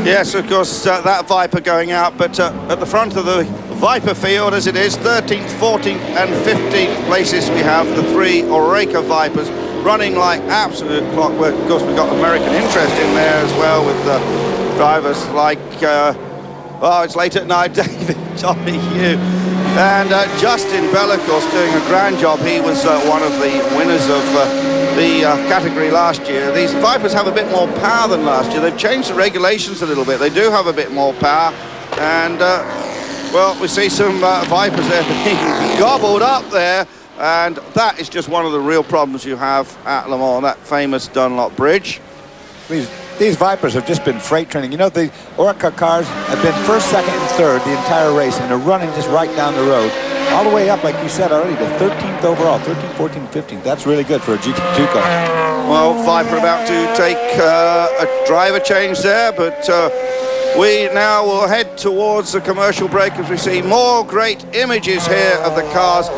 Yes, of course, that Viper going out, but at the front of the Viper field, as it is, 13th, 14th and 15th places, we have the three Oreca Vipers running like absolute clockwork. Of course, we've got American interest in there as well with drivers like, oh, it's late at night, David, Tommy Hugh, and Justin Bell, of course, doing a grand job. He was one of the winners of the category last year. These Vipers have a bit more power than last year. They've changed the regulations a little bit. They do have a bit more power, and well, we see some Vipers there being gobbled up there, and that is just one of the real problems you have at Le Mans, that famous Dunlop Bridge. These Vipers have just been freight training. You know, the Oreca cars have been first, second, and third the entire race, and they're running just right down the road, all the way up, like you said already, to 13th overall, 13th, 14th, 15th. That's really good for a GT2 car. Well, Viper about to take a driver change there, but we now will head towards the commercial break as we see more great images here of the cars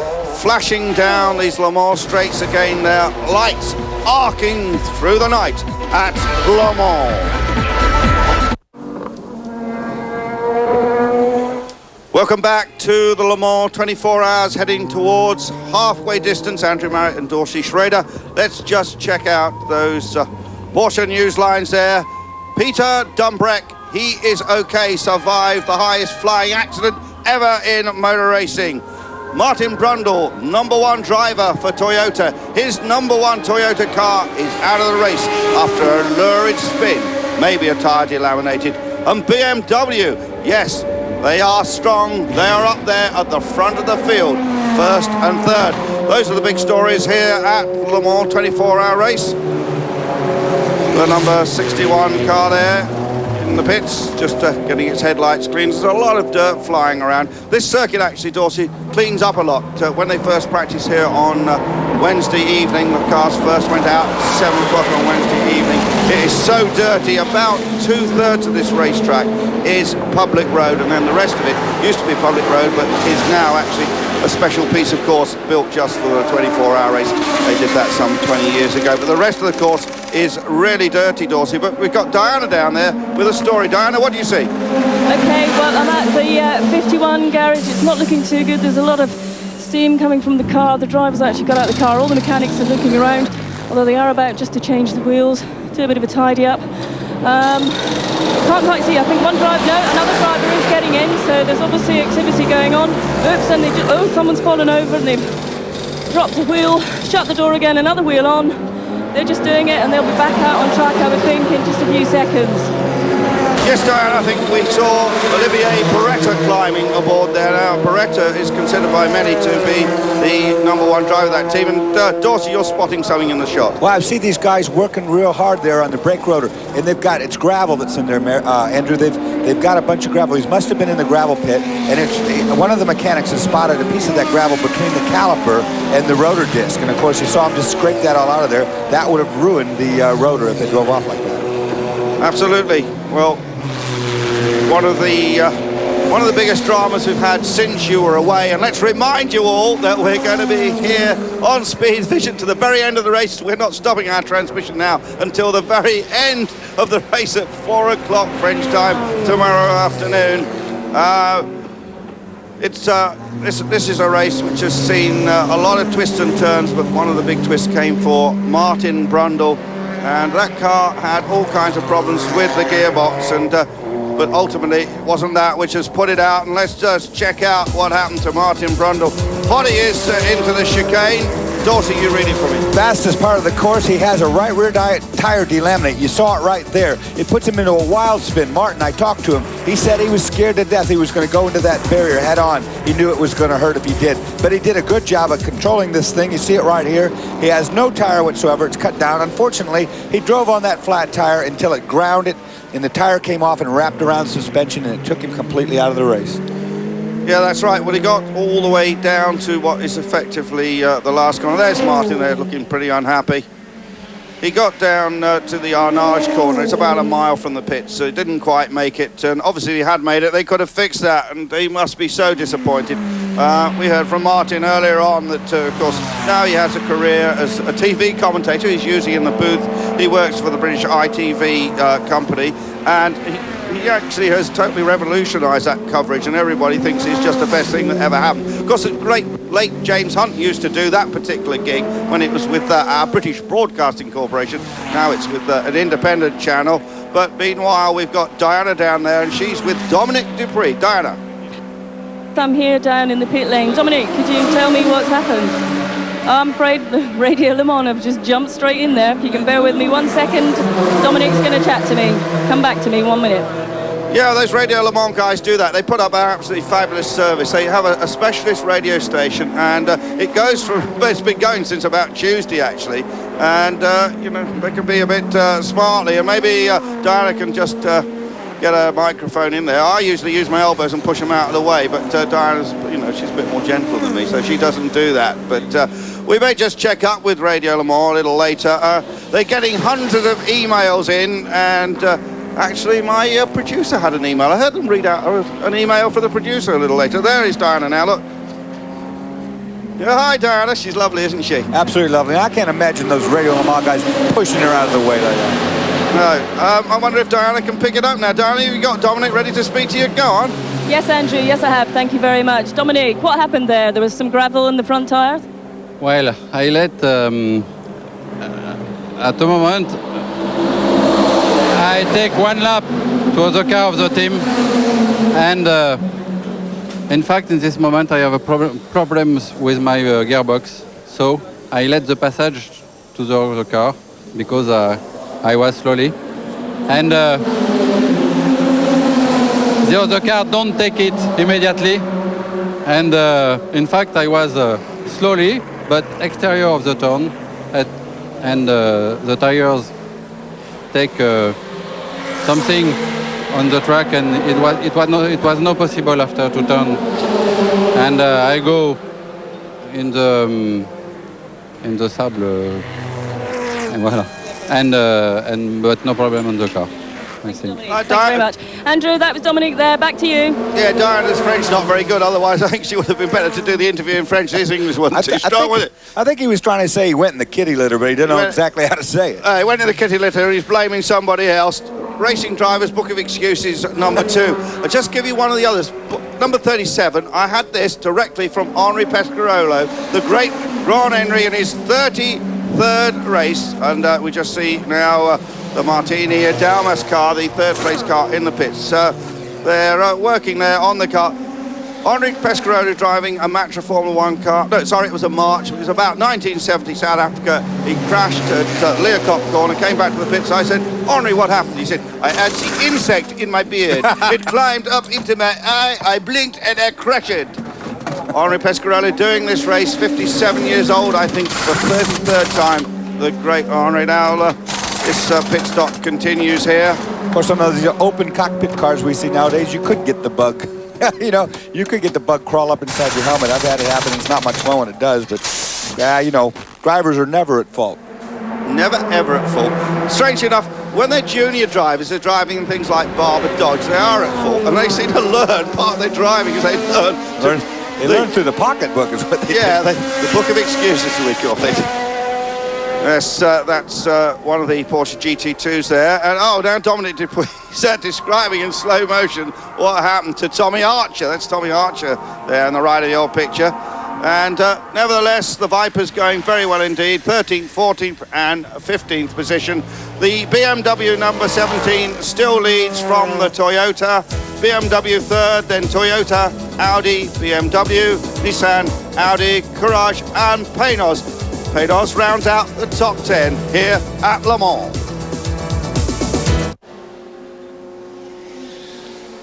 flashing down these Le Mans straights again there, lights arcing through the night at Le Mans. Welcome back to the Le Mans 24 hours, heading towards halfway distance. Andrew Marriott and Dorsey Schrader. Let's just check out those Porsche news lines there. Peter Dumbreck, he is okay, survived the highest flying accident ever in motor racing. Martin Brundle, #1 driver for Toyota. His #1 Toyota car is out of the race after a lurid spin, maybe a tyre delaminated. And BMW, yes, they are strong. They are up there at the front of the field, first and third. Those are the big stories here at Le Mans 24-hour race. The number 61 car there in the pits, just getting its headlights cleaned. There's a lot of dirt flying around. This circuit actually, Dorsey, cleans up a lot. When they first practiced here on Wednesday evening, the cars first went out at 7 o'clock on Wednesday evening. It is so dirty. About 2/3 of this racetrack is public road, and then the rest of it used to be public road, but is now actually a special piece of course built just for the 24-hour race. They did that some 20 years ago, but the rest of the course is really dirty, Dorsey. But we've got Diana down there with a story. Diana, what do you see? Okay, well, I'm at the 51 garage. It's not looking too good. There's a lot of steam coming from the car. The drivers actually got out of the car. All the mechanics are looking around, although they are about just to change the wheels, do a bit of a tidy up. Can't quite see. I think one driver, no, another driver is getting in, so there's obviously activity going on. Oops, and they just, oh, someone's fallen over and they've dropped a wheel, shut the door again, another wheel on. They're just doing it, and they'll be back out on track, I would think, in just a few seconds. Yes, Diane, I think we saw Olivier Beretta climbing aboard there. Now, Beretta is considered by many to be the #1 driver of that team. And Dorsey, you're spotting something in the shot. Well, I've seen these guys working real hard there on the brake rotor, and they've got, it's gravel that's in there, Andrew. They've got a bunch of gravel. These must have been in the gravel pit, and it's one of the mechanics has spotted a piece of that gravel between the caliper and the rotor disc. And of course, you saw him just scrape that all out of there. That would have ruined the rotor if they drove off like that. Absolutely. Well, one of the biggest dramas we've had since you were away, and let's remind you all that we're going to be here on Speed Vision to the very end of the race. We're not stopping our transmission now until the very end of the race at 4 o'clock French time tomorrow afternoon. This is a race which has seen a lot of twists and turns, but one of the big twists came for Martin Brundle, and that car had all kinds of problems with the gearbox, and but ultimately it wasn't that which has put it out. And let's just check out what happened to Martin Brundle. What he is into the chicane, Dorsey, you read it for me. Fastest part of the course, he has a right rear tire delaminate. You saw it right there. It puts him into a wild spin. Martin, I talked to him. He said he was scared to death he was going to go into that barrier head on. He knew it was going to hurt if he did. But he did a good job of controlling this thing. You see it right here. He has no tire whatsoever. It's cut down. Unfortunately, he drove on that flat tire until it grounded, and the tire came off and wrapped around suspension, and it took him completely out of the race. Yeah, that's right. Well, he got all the way down to what is effectively the last corner. There's Martin there looking pretty unhappy. He got down to the Arnage corner. It's about a mile from the pits, so he didn't quite make it. And obviously, he had made it. They could have fixed that, and he must be so disappointed. We heard from Martin earlier on that, of course, now he has a career as a TV commentator. He's usually in the booth. He works for the British ITV company, and he actually has totally revolutionised that coverage, and everybody thinks it's just the best thing that ever happened. Of course, the great late James Hunt used to do that particular gig when it was with our British Broadcasting Corporation. Now it's with an independent channel. But meanwhile, we've got Diana down there, and she's with Dominic Dupree. Diana. I'm here down in the pit lane. Dominic, could you tell me what's happened? I'm afraid the Radio Le Mans have just jumped straight in there. If you can bear with me 1 second, Dominic's going to chat to me. Come back to me 1 minute. Yeah, those Radio Le Mans guys do that. They put up an absolutely fabulous service. They have a specialist radio station, and it goes from, it's been going since about Tuesday, actually. And, you know, they can be a bit smartly, and maybe Diana can just get a microphone in there. I usually use my elbows and push them out of the way, but Diana's, you know, she's a bit more gentle than me, so she doesn't do that. But we may just check up with Radio Le Mans a little later. They're getting hundreds of emails in, and actually my producer had an email. I heard them read out an email for the producer a little later. There is Diana now, look. Yeah, hi Diana, she's lovely, isn't she? Absolutely lovely. I can't imagine those Radio Le Mans guys pushing her out of the way like that. No, I wonder if Diana can pick it up now. Diana, you got Dominic ready to speak to you? Go on. Yes, Andrew, yes I have. Thank you very much. Dominic, what happened there? There was some gravel in the front tyres? Well, I let, at the moment, I take one lap to the car of the team, and in fact, in this moment, I have a problems with my gearbox. So I let the passage to the other car because I was slowly, and the other car don't take it immediately, and in fact, I was slowly, but exterior of the turn, and the tires take something on the track, and it was not possible after to turn, and I go in the sable, and voilà, and but no problem on the car, I think. Thank you very much. Andrew, that was Dominic there. Back to you. Yeah, Diana's French not very good. Otherwise, I think she would have been better to do the interview in French. His English wasn't too strong with it. I think he was trying to say he went in the kitty litter, but he didn't know exactly how to say it. He went in the kitty litter. He's blaming somebody else. Racing Drivers Book of Excuses, number 2. I'll just give you one of the others. Number 37, I had this directly from Henri Pescarolo, the great Ron Henry in his 33rd race. And we just see now the Martini Dalmas car, the 3rd place car in the pits. They're working there on the car. Henri Pescarolo driving a Matra Formula 1 car. No, sorry, it was a March. It was about 1970, South Africa. He crashed at Leerkop corner, came back to the pits. I said, Henri, what happened? He said, I had the insect in my beard. It climbed up into my eye. I blinked and I crashed. Henri Pescarolo doing this race, 57 years old, I think, for the 33rd time. The great Henri. Now, this pit stop continues here. Of course, on those open cockpit cars we see nowadays, you could get the bug. You know, you could get the bug crawl up inside your helmet. I've had it happen. It's not much fun when it does, but yeah, you know, drivers are never at fault. Never, ever at fault. Strangely enough, when they're junior drivers, they're driving things like Barber Dodge, they are at fault, and they seem to learn part of their driving as they learn. They learn through the pocketbook is what they do. Yeah, the book of excuses, we call it. Yes, that's one of the Porsche GT2s there. And oh, now Dominic Dupuis describing in slow motion what happened to Tommy Archer. That's Tommy Archer there on the right of your picture. And nevertheless, the Vipers going very well indeed. 13th, 14th and 15th position. The BMW number 17 still leads from the Toyota. BMW 3rd, then Toyota, Audi, BMW, Nissan, Audi, Courage and Paynos. Paydos rounds out the top 10 here at Le Mans.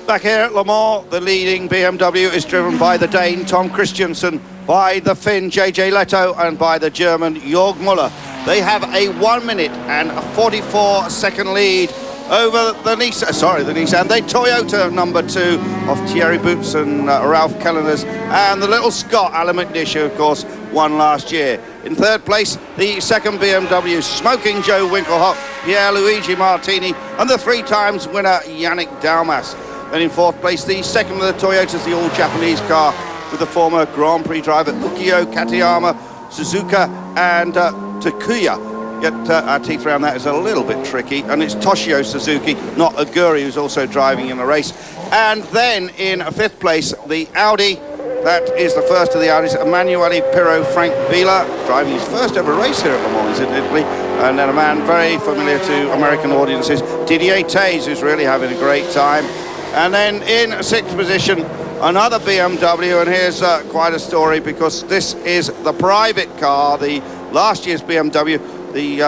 Back here at Le Mans, the leading BMW is driven by the Dane Tom Christiansen, by the Finn JJ Leto, and by the German Jörg Müller. They have a 1 minute and a 44-second lead over the Nissan, the Toyota number 2 of Thierry Boots and Ralph Kelleners, and the little Scot, Alan McNish, who of course won last year. In third place, the second BMW, Smoking Joe Winkelhock, Pierluigi Martini, and the 3 times winner, Yannick Dalmas. And in fourth place, the second of the Toyotas, the all-Japanese car, with the former Grand Prix driver Ukio Katayama, Suzuka, and Takuya. Get our teeth around that is a little bit tricky, and it's Toshio Suzuki, not Aguri, who's also driving in the race. And then in fifth place, the Audi, that is the first of the Audis, Emanuele Pirro Frank Bila, driving his first ever race here at Le Mans in Italy. And then a man very familiar to American audiences, Didier Taze, who's really having a great time. And then in sixth position, another BMW, and here's quite a story, because this is the private car, the last year's BMW, the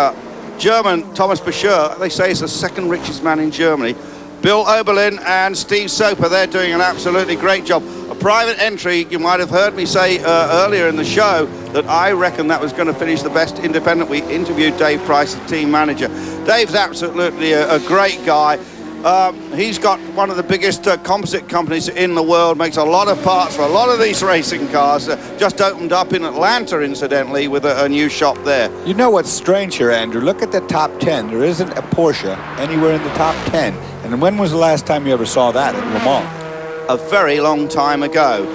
German Thomas Bachur, they say is the second richest man in Germany. Bill Oberlin and Steve Soper, they're doing an absolutely great job. A private entry, you might have heard me say earlier in the show that I reckon that was going to finish the best independent. We interviewed Dave Price, the team manager. Dave's absolutely a great guy. He's got one of the biggest composite companies in the world, makes a lot of parts for a lot of these racing cars. Just opened up in Atlanta, incidentally, with a new shop there. You know what's strange here, Andrew? Look at the top 10. There isn't a Porsche anywhere in the top 10. And when was the last time you ever saw that at Le Mans? A very long time ago.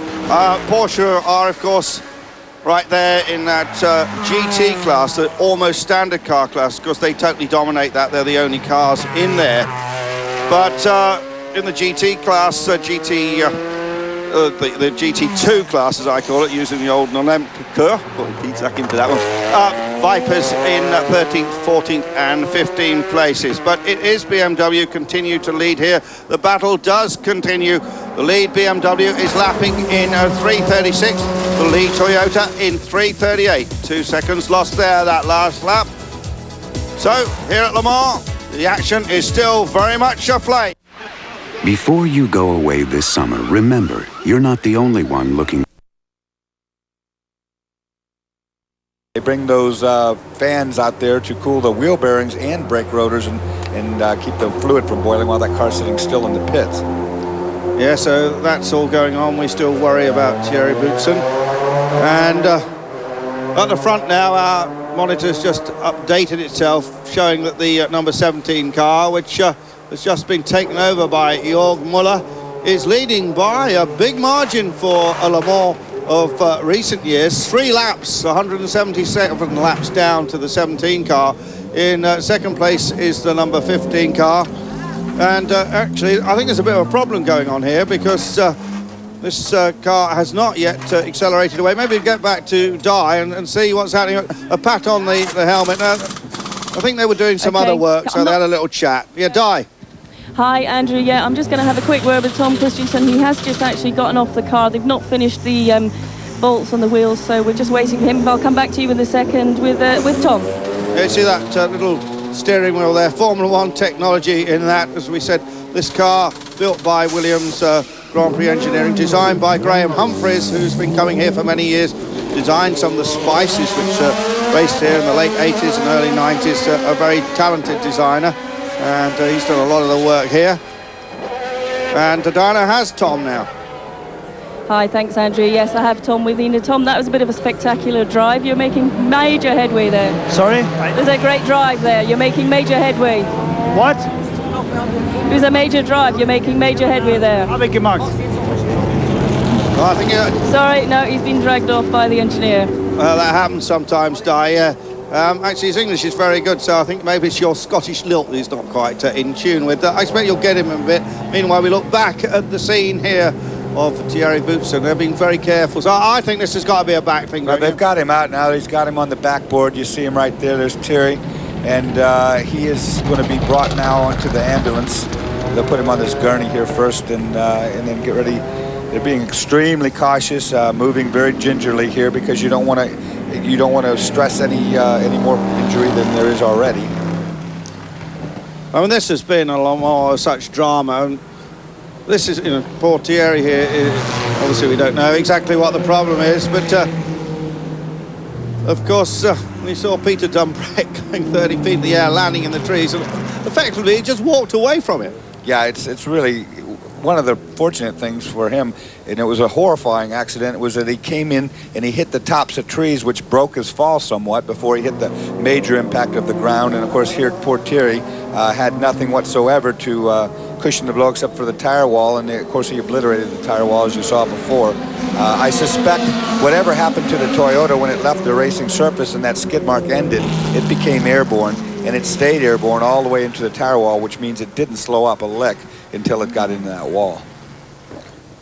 Porsche are, of course, right there in that GT class, the almost standard car class, because they totally dominate that. They're the only cars in there. But in the GT class, the GT2 class, as I call it, using the old nomenclature, put the back into that one, Vipers in 13th, 14th and 15th places. But it is BMW continue to lead here. The battle does continue. The lead BMW is lapping in 3:36. The lead Toyota in 3:38. 2 seconds lost there, that last lap. So here at Le Mans, the action is still very much aflame. Before you go away this summer, remember, you're not the only one looking. They bring those fans out there to cool the wheel bearings and brake rotors and keep the fluid from boiling while that car's sitting still in the pits. Yeah, so that's all going on. We still worry about Thierry Boutsen. And at the front now, our monitor's just updated itself, showing that the number 17 car, which has just been taken over by Jörg Müller, is leading by a big margin for a Le Mans of recent years. 3 laps, 177 laps down to the 17 car. In second place is the number 15 car. And actually, I think there's a bit of a problem going on here, because this car has not yet accelerated away. Maybe get back to Di and see what's happening. A pat on the helmet. I think they were doing some other work, so they had a little chat. Yeah, Di. Hi, Andrew. Yeah, I'm just going to have a quick word with Tom Christensen. He has just actually gotten off the car. They've not finished the bolts on the wheels, so we're just waiting for him. I'll come back to you in a second with Tom. Yeah, you see that little steering wheel there? Formula One technology in that. As we said, this car built by Williams Grand Prix Engineering, designed by Graham Humphreys, who's been coming here for many years, designed some of the Spices, which raced here in the late 80s and early 90s. A very talented designer, and he's done a lot of the work here. And Diana has Tom now. Hi, thanks, Andrew. Yes, I have Tom with you. Now, Tom, that was a bit of a spectacular drive. You're making major headway there. Sorry? There's a great drive there. You're making major headway. What? It was a major drive. You're making major headway there. I beg your pardon. I think Sorry, no, he's been dragged off by the engineer. Well, that happens sometimes, Di. Actually, his English is very good, so I think maybe it's your Scottish lilt that he's not quite in tune with. I expect you'll get him a bit. Meanwhile, we look back at the scene here of Thierry Boutsen. They're being very careful. So I think this has got to be a back thing. They've got him out now. He's got him on the backboard. You see him right there. There's Thierry. And he is going to be brought now onto the ambulance. They'll put him on this gurney here first and then get ready. They're being extremely cautious, moving very gingerly here because you don't want to you don't want to stress any more injury than there is already. I mean, this has been a lot more such drama. And this is, you know, poor Thierry here. Obviously, we don't know exactly what the problem is, but of course, we saw Peter Dumbrecht going 30 feet in the air, landing in the trees, and effectively he just walked away from it. Yeah, it's really one of the fortunate things for him, and it was a horrifying accident, was that he came in and he hit the tops of trees, which broke his fall somewhat before he hit the major impact of the ground. And of course here poor Thierry had nothing whatsoever to cushion the blow except for the tire wall, and of course he obliterated the tire wall as you saw before. I suspect whatever happened to the Toyota when it left the racing surface and that skid mark ended, it became airborne, and it stayed airborne all the way into the tire wall, which means it didn't slow up a lick until it got into that wall.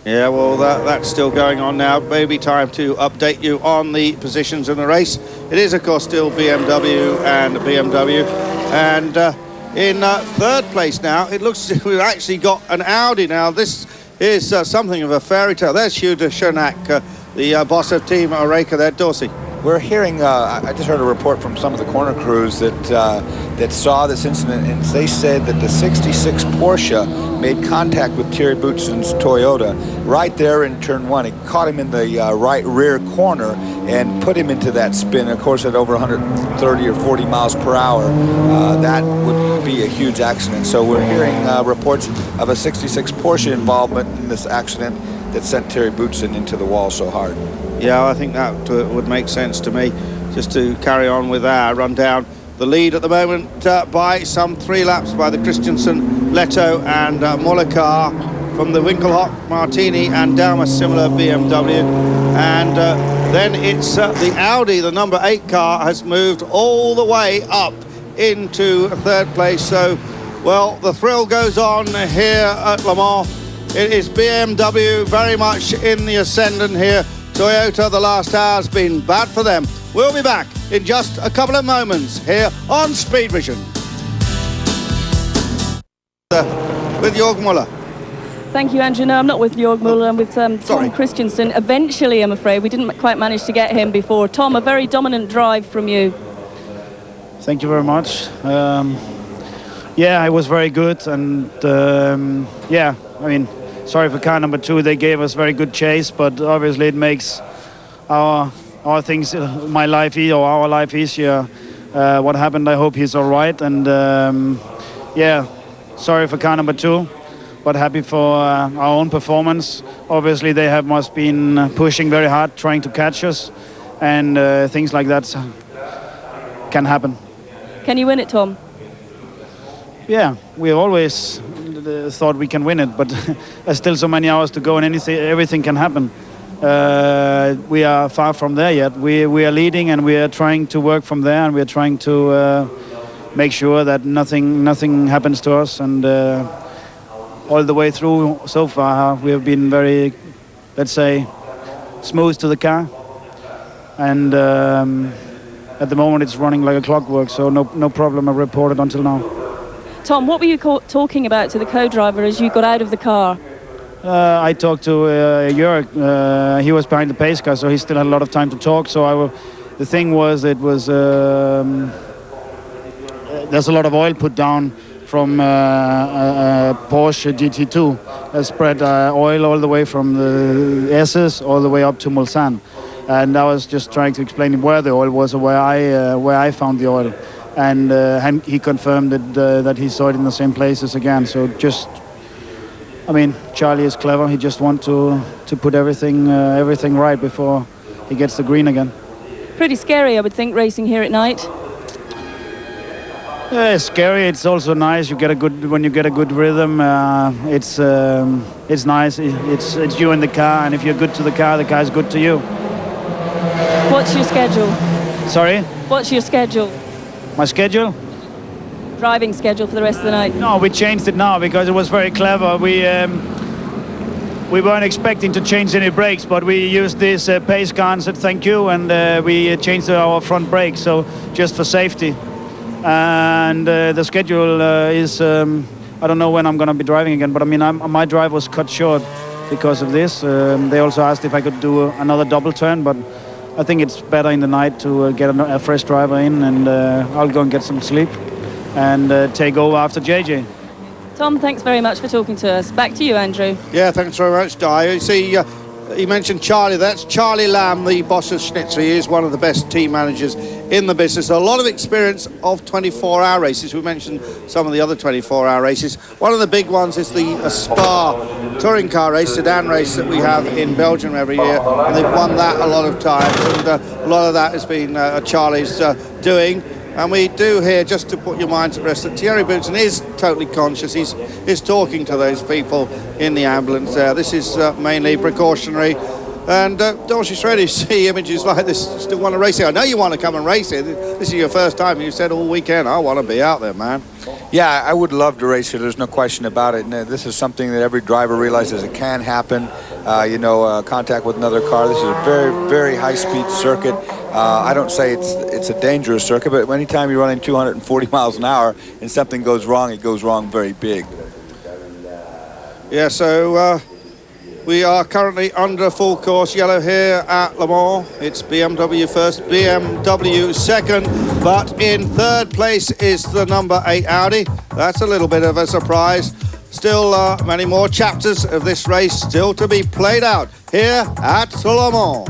Yeah, well, that's still going on now. Maybe time to update you on the positions in the race. It is, of course, still BMW and BMW. And in third place now, it looks as if we've actually got an Audi now. This is something of a fairy tale. There's Hugh de Chernac, the boss of Team Oreca there, Dorsey. We're hearing, I just heard a report from some of the corner crews that saw this incident, and they said that the 66 Porsche made contact with Thierry Boutsen's Toyota right there in turn one. He caught him in the right rear corner and put him into that spin. Of course, at over 130 or 40 miles per hour, that would be a huge accident. So we're hearing reports of a 66 Porsche involvement in this accident that sent Thierry Boutsen into the wall so hard. Yeah, I think that would make sense to me. Just to carry on with our rundown. The lead at the moment by some 3 laps by the Christensen, Leto and Muller car from the Winkelhock, Martini and Daumer similar BMW. And then it's the Audi, the number 8 car, has moved all the way up into third place. So, well, the thrill goes on here at Le Mans. It is BMW very much in the ascendant here. Toyota, the last hour's been bad for them. We'll be back in just a couple of moments here on Speed Vision. With Jörg Muller. Thank you, Andrew. No, I'm not with Jörg Muller. I'm with Tom Christensen. Eventually, I'm afraid, we didn't quite manage to get him before. Tom, a very dominant drive from you. Thank you very much. Yeah, it was very good. And yeah, I mean, sorry for car number 2. They gave us very good chase, but obviously it makes our things, my life or our life easier. What happened, I hope he's all right. And yeah, sorry for car number 2, but happy for our own performance. Obviously they must been pushing very hard, trying to catch us, and things like that can happen. Can you win it, Tom? Yeah, we always thought we can win it, but there's still so many hours to go, and everything can happen. We are far from there yet. We are leading, and we are trying to work from there, and we are trying to make sure that nothing happens to us. And all the way through so far, we have been very, let's say, smooth to the car, and at the moment it's running like a clockwork, so no problem reported until now. Tom, what were you talking about to the co-driver as you got out of the car? I talked to Jörg. He was behind the pace car, so he still had a lot of time to talk. So the thing was, there's a lot of oil put down from Porsche GT2. Spread oil all the way from the S's all the way up to Mulsanne. And I was just trying to explain where the oil was, or where I found the oil. And he confirmed that he saw it in the same places again. So just, I mean, Charlie is clever. He just wants to put everything right before he gets the green again. Pretty scary, I would think, racing here at night. Yeah, it's scary. It's also nice. When you get a good rhythm. It's nice. It's you in the car, and if you're good to the car is good to you. What's your schedule? Sorry? What's your schedule? My schedule? Driving schedule for the rest of the night? No, we changed it now because it was very clever. We weren't expecting to change any brakes, but we used this pace car and said thank you, and we changed our front brakes, so just for safety. And the schedule is, I don't know when I'm going to be driving again, but I mean, my drive was cut short because of this. They also asked if I could do another double turn, but I think it's better in the night to get a fresh driver in, and I'll go and get some sleep and take over after JJ. Tom, thanks very much for talking to us. Back to you, Andrew. Yeah, thanks very much, Di. You see, he mentioned Charlie. That's Charlie Lamb, the boss of Schnitzer. He is one of the best team managers in the business. A lot of experience of 24-hour races. We mentioned some of the other 24-hour races. One of the big ones is the Spa touring car race, sedan race that we have in Belgium every year. And they've won that a lot of times. And a lot of that has been Charlie's doing. And we do hear, just to put your minds at rest, that Thierry Boutsen is totally conscious. He's talking to those people in the ambulance there. This is mainly precautionary. And Dorsey Shredder, you see images like this, still want to race here. I know you want to come and race it. This is your first time. You said all weekend, I want to be out there, man. Yeah, I would love to race here. There's no question about it. And this is something that every driver realizes it can happen. Contact with another car. This is a very, very high-speed circuit. I don't say it's a dangerous circuit, but anytime you're running 240 miles an hour and something goes wrong, it goes wrong very big. Yeah, so we are currently under full course yellow here at Le Mans. It's BMW first, BMW second, but in third place is the number 8 Audi. That's a little bit of a surprise. Still many more chapters of this race still to be played out here at Le Mans.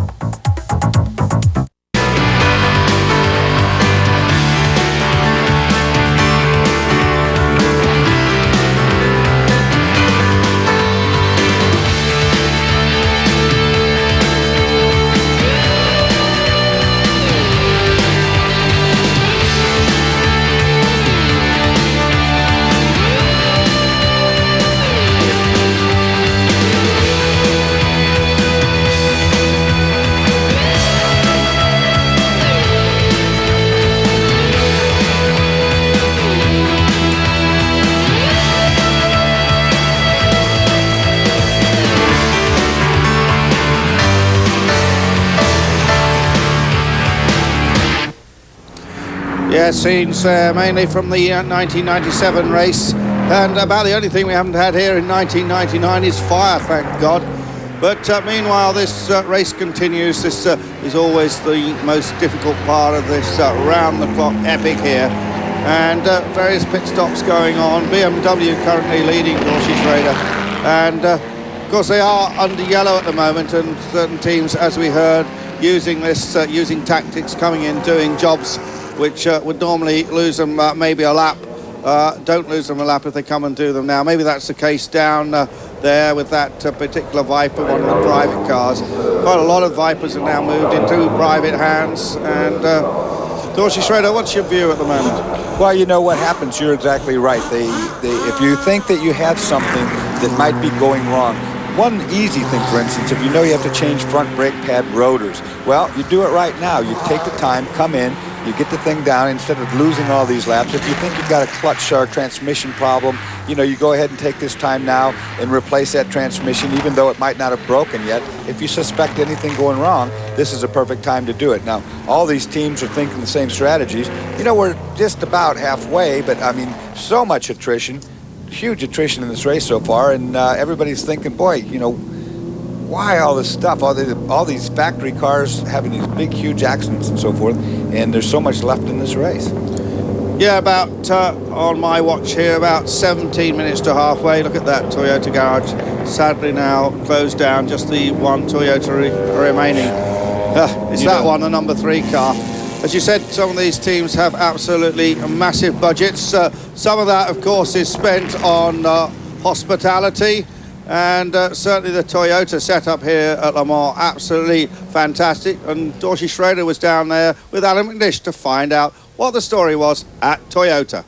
Yeah, scenes mainly from the 1997 race, and about the only thing we haven't had here in 1999 is fire, thank God. But meanwhile, this race continues. This is always the most difficult part of this round-the-clock epic here. And various pit stops going on. BMW currently leading Dorsey Schrader. And, of course, they are under yellow at the moment, and certain teams, as we heard, using this, using tactics, coming in, doing jobs which would normally lose them maybe a lap. Don't lose them a lap if they come and do them now. Maybe that's the case down there with that particular Viper, one of the private cars. Quite a lot of Vipers have now moved into private hands. And Dorsey Schrader, what's your view at the moment? Well, you know what happens. You're exactly right. If you think that you have something that might be going wrong, one easy thing, for instance, if you know you have to change front brake pad rotors, well, you do it right now. You take the time, come in, you get the thing down instead of losing all these laps. If you think you've got a clutch or transmission problem, you know, you go ahead and take this time now and replace that transmission, even though it might not have broken yet. If you suspect anything going wrong, this is a perfect time to do it. Now, all these teams are thinking the same strategies. You know, we're just about halfway, but I mean, so much attrition, huge attrition in this race so far, and everybody's thinking, boy, you know, why all this stuff, all these factory cars having these big, huge accidents and so forth, and there's so much left in this race. Yeah, about, on my watch here, about 17 minutes to halfway. Look at that Toyota garage. Sadly now closed down, just the one Toyota remaining. It's that one, the number 3 car. As you said, some of these teams have absolutely massive budgets. Some of that, of course, is spent on hospitality. And certainly the Toyota setup here at Le Mans, absolutely fantastic. And Dorsey Schrader was down there with Alan McNish to find out what the story was at Toyota.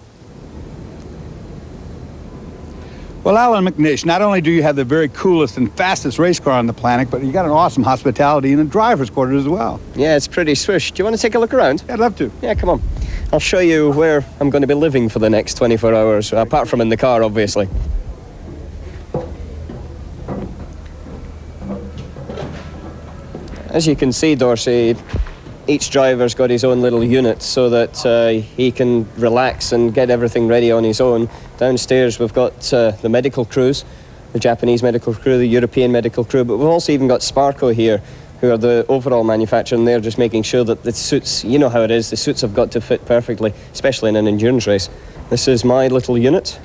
Well, Alan McNish, not only do you have the very coolest and fastest race car on the planet, but you got an awesome hospitality in the driver's quarters as well. Yeah, it's pretty swish. Do you want to take a look around? Yeah, I'd love to. Yeah, come on. I'll show you where I'm going to be living for the next 24 hours, apart from in the car, obviously. As you can see, Dorsey, each driver's got his own little unit so that he can relax and get everything ready on his own. Downstairs we've got the medical crews, the Japanese medical crew, the European medical crew, but we've also even got Sparco here who are the overall manufacturer, and they're just making sure that the suits, you know how it is, the suits have got to fit perfectly, especially in an endurance race. This is my little unit.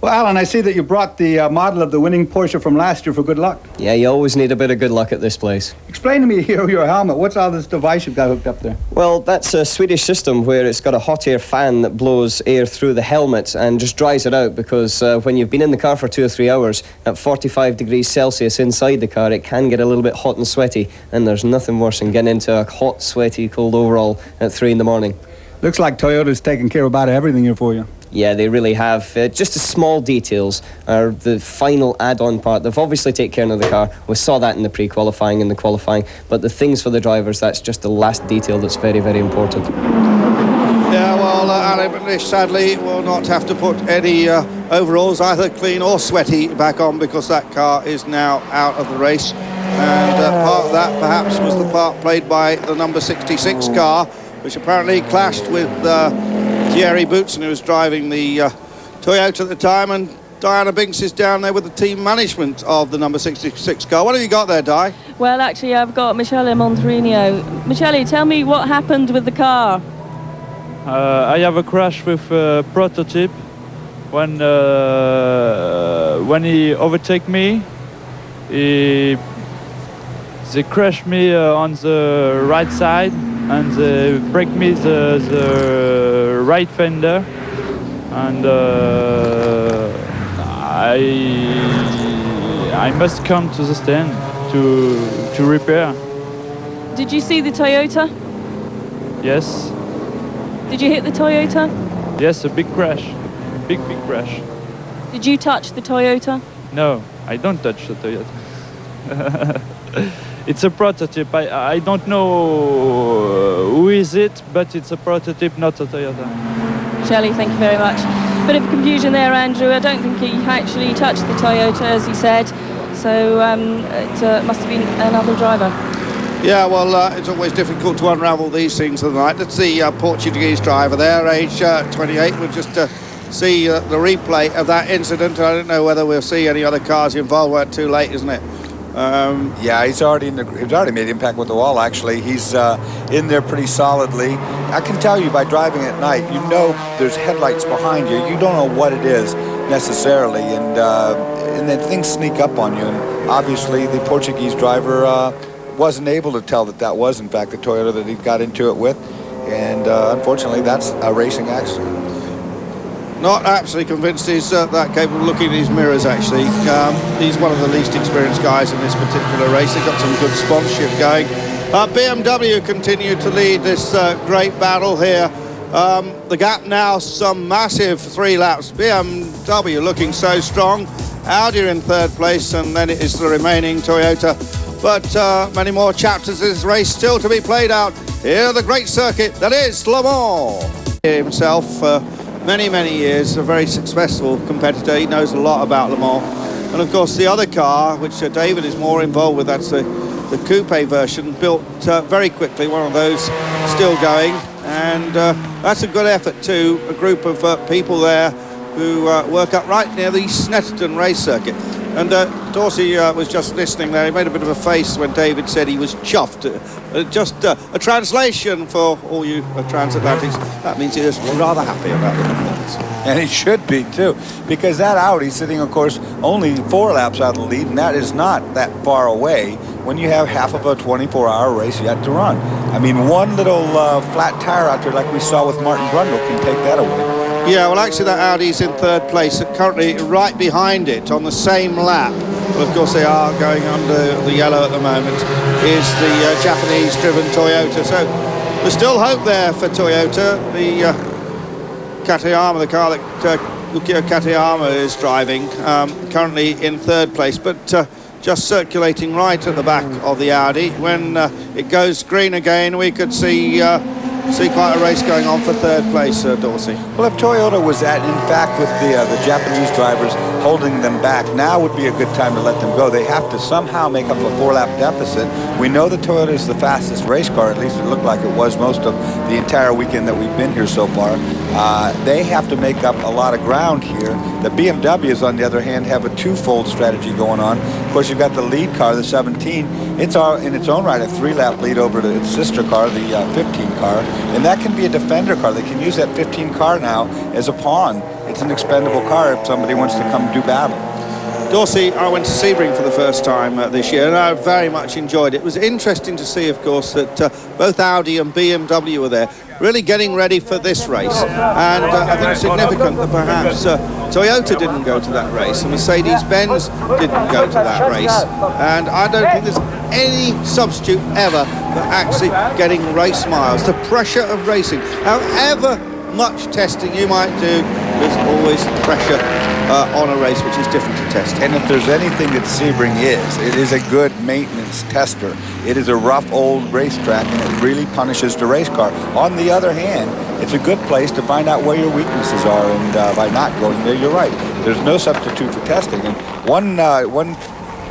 Well, Alan, I see that you brought the model of the winning Porsche from last year for good luck. Yeah, you always need a bit of good luck at this place. Explain to me here your helmet. What's all this device you've got hooked up there? Well, that's a Swedish system where it's got a hot air fan that blows air through the helmet and just dries it out, because when you've been in the car for 2 or 3 hours at 45 degrees Celsius inside the car, it can get a little bit hot and sweaty, and there's nothing worse than getting into a hot, sweaty, cold overall at 3 in the morning. Looks like Toyota's taking care of about everything here for you. Yeah, they really have. Just the small details are the final add-on part. They've obviously taken care of the car. We saw that in the pre-qualifying and the qualifying. But the things for the drivers, that's just the last detail that's very, very important. Yeah, well, Alan McNish sadly will not have to put any overalls, either clean or sweaty, back on, because that car is now out of the race. And part of that perhaps was the part played by the number 66 car, which apparently clashed with Thierry Boutsen, who was driving the Toyota at the time, and Diana Binks is down there with the team management of the number 66 car. What have you got there, Di? Well, actually, I've got Michele Montrino. Michele, tell me what happened with the car. I have a crash with a prototype. When he overtake me, they crashed me on the right side, and they break me the right fender, and I must come to the stand to repair. Did you see the Toyota? Yes. Did you hit the Toyota? Yes, a big crash. Big crash. Did you touch the Toyota? No, I don't touch the Toyota. It's a prototype. I don't know who is it, but it's a prototype, not a Toyota. Shelley, thank you very much. Bit of confusion there, Andrew. I don't think he actually touched the Toyota, as he said. So it must have been another driver. Yeah, well, it's always difficult to unravel these things of the night. Let's see Portuguese driver there, age 28. We'll just see the replay of that incident. I don't know whether we'll see any other cars involved. We're too late, isn't it? Yeah, he's already made impact with the wall. Actually, he's in there pretty solidly. I can tell you by driving at night, you know there's headlights behind you. You don't know what it is necessarily, and then things sneak up on you. And obviously, the Portuguese driver wasn't able to tell that was in fact the Toyota that he got into it with, and unfortunately, that's a racing accident. Not absolutely convinced he's that capable of looking at his mirrors, actually. He's one of the least experienced guys in this particular race. They've got some good sponsorship going. BMW continue to lead this great battle here. The gap now some massive 3 laps. BMW looking so strong. Audi in 3rd place, and then it is the remaining Toyota. But many more chapters of this race still to be played out here at the great circuit that is Le Mans. Himself, many years, a very successful competitor. He knows a lot about Le Mans. And of course the other car, which David is more involved with, that's the coupe version, built very quickly, one of those still going. And that's a good effort to a group of people there who work up right near the Snetterton race circuit. And Dorsey was just listening there. He made a bit of a face when David said he was chuffed. Just a translation for all you transatlantics. That means he is rather happy about the performance. And he should be, too, because that Audi sitting, of course, only 4 laps out of the lead, and that is not that far away when you have half of a 24-hour race yet to run. I mean, one little flat tire out there, like we saw with Martin Brundle, can take that away. Yeah, well, actually, that Audi's in 3rd place, currently right behind it on the same lap. But of course, they are going under the yellow at the moment, is the Japanese-driven Toyota. So there's still hope there for Toyota. The Katayama, the car that Yukio Katayama is driving, currently in 3rd place, but just circulating right at the back of the Audi. When it goes green again, we could see see quite a race going on for third place, Dorsey. Well, if Toyota was in fact with the Japanese drivers holding them back, now would be a good time to let them go. They have to somehow make up a 4-lap deficit. We know that Toyota is the fastest race car, at least it looked like it was most of the entire weekend that we've been here so far. They have to make up a lot of ground here. The BMWs, on the other hand, have a twofold strategy going on. Of course, you've got the lead car, the 17. It's in its own right a 3-lap lead over to its sister car, the 15 car, and that can be a defender car. They can use that 15 car now as a pawn. It's an expendable car if somebody wants to come do battle. Dorsey, I went to Sebring for the first time this year, and I very much enjoyed it. It was interesting to see, of course, that both Audi and BMW were there, really getting ready for this race. And I think it's significant that perhaps Toyota didn't go to that race, and Mercedes-Benz didn't go to that race. And I don't think there's any substitute ever for actually getting race miles. The pressure of racing, however much testing you might do, there's always pressure on a race which is different to testing. And if there's anything that Sebring is, it is a good maintenance tester. It is a rough old racetrack, and it really punishes the race car. On the other hand, it's a good place to find out where your weaknesses are, and by not going there, you're right. There's no substitute for testing. And one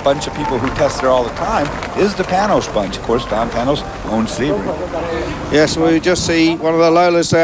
bunch of people who test there all the time is the Panos bunch. Of course, Don Panos owns Sebring. Yes, we just see one of the Lolas there.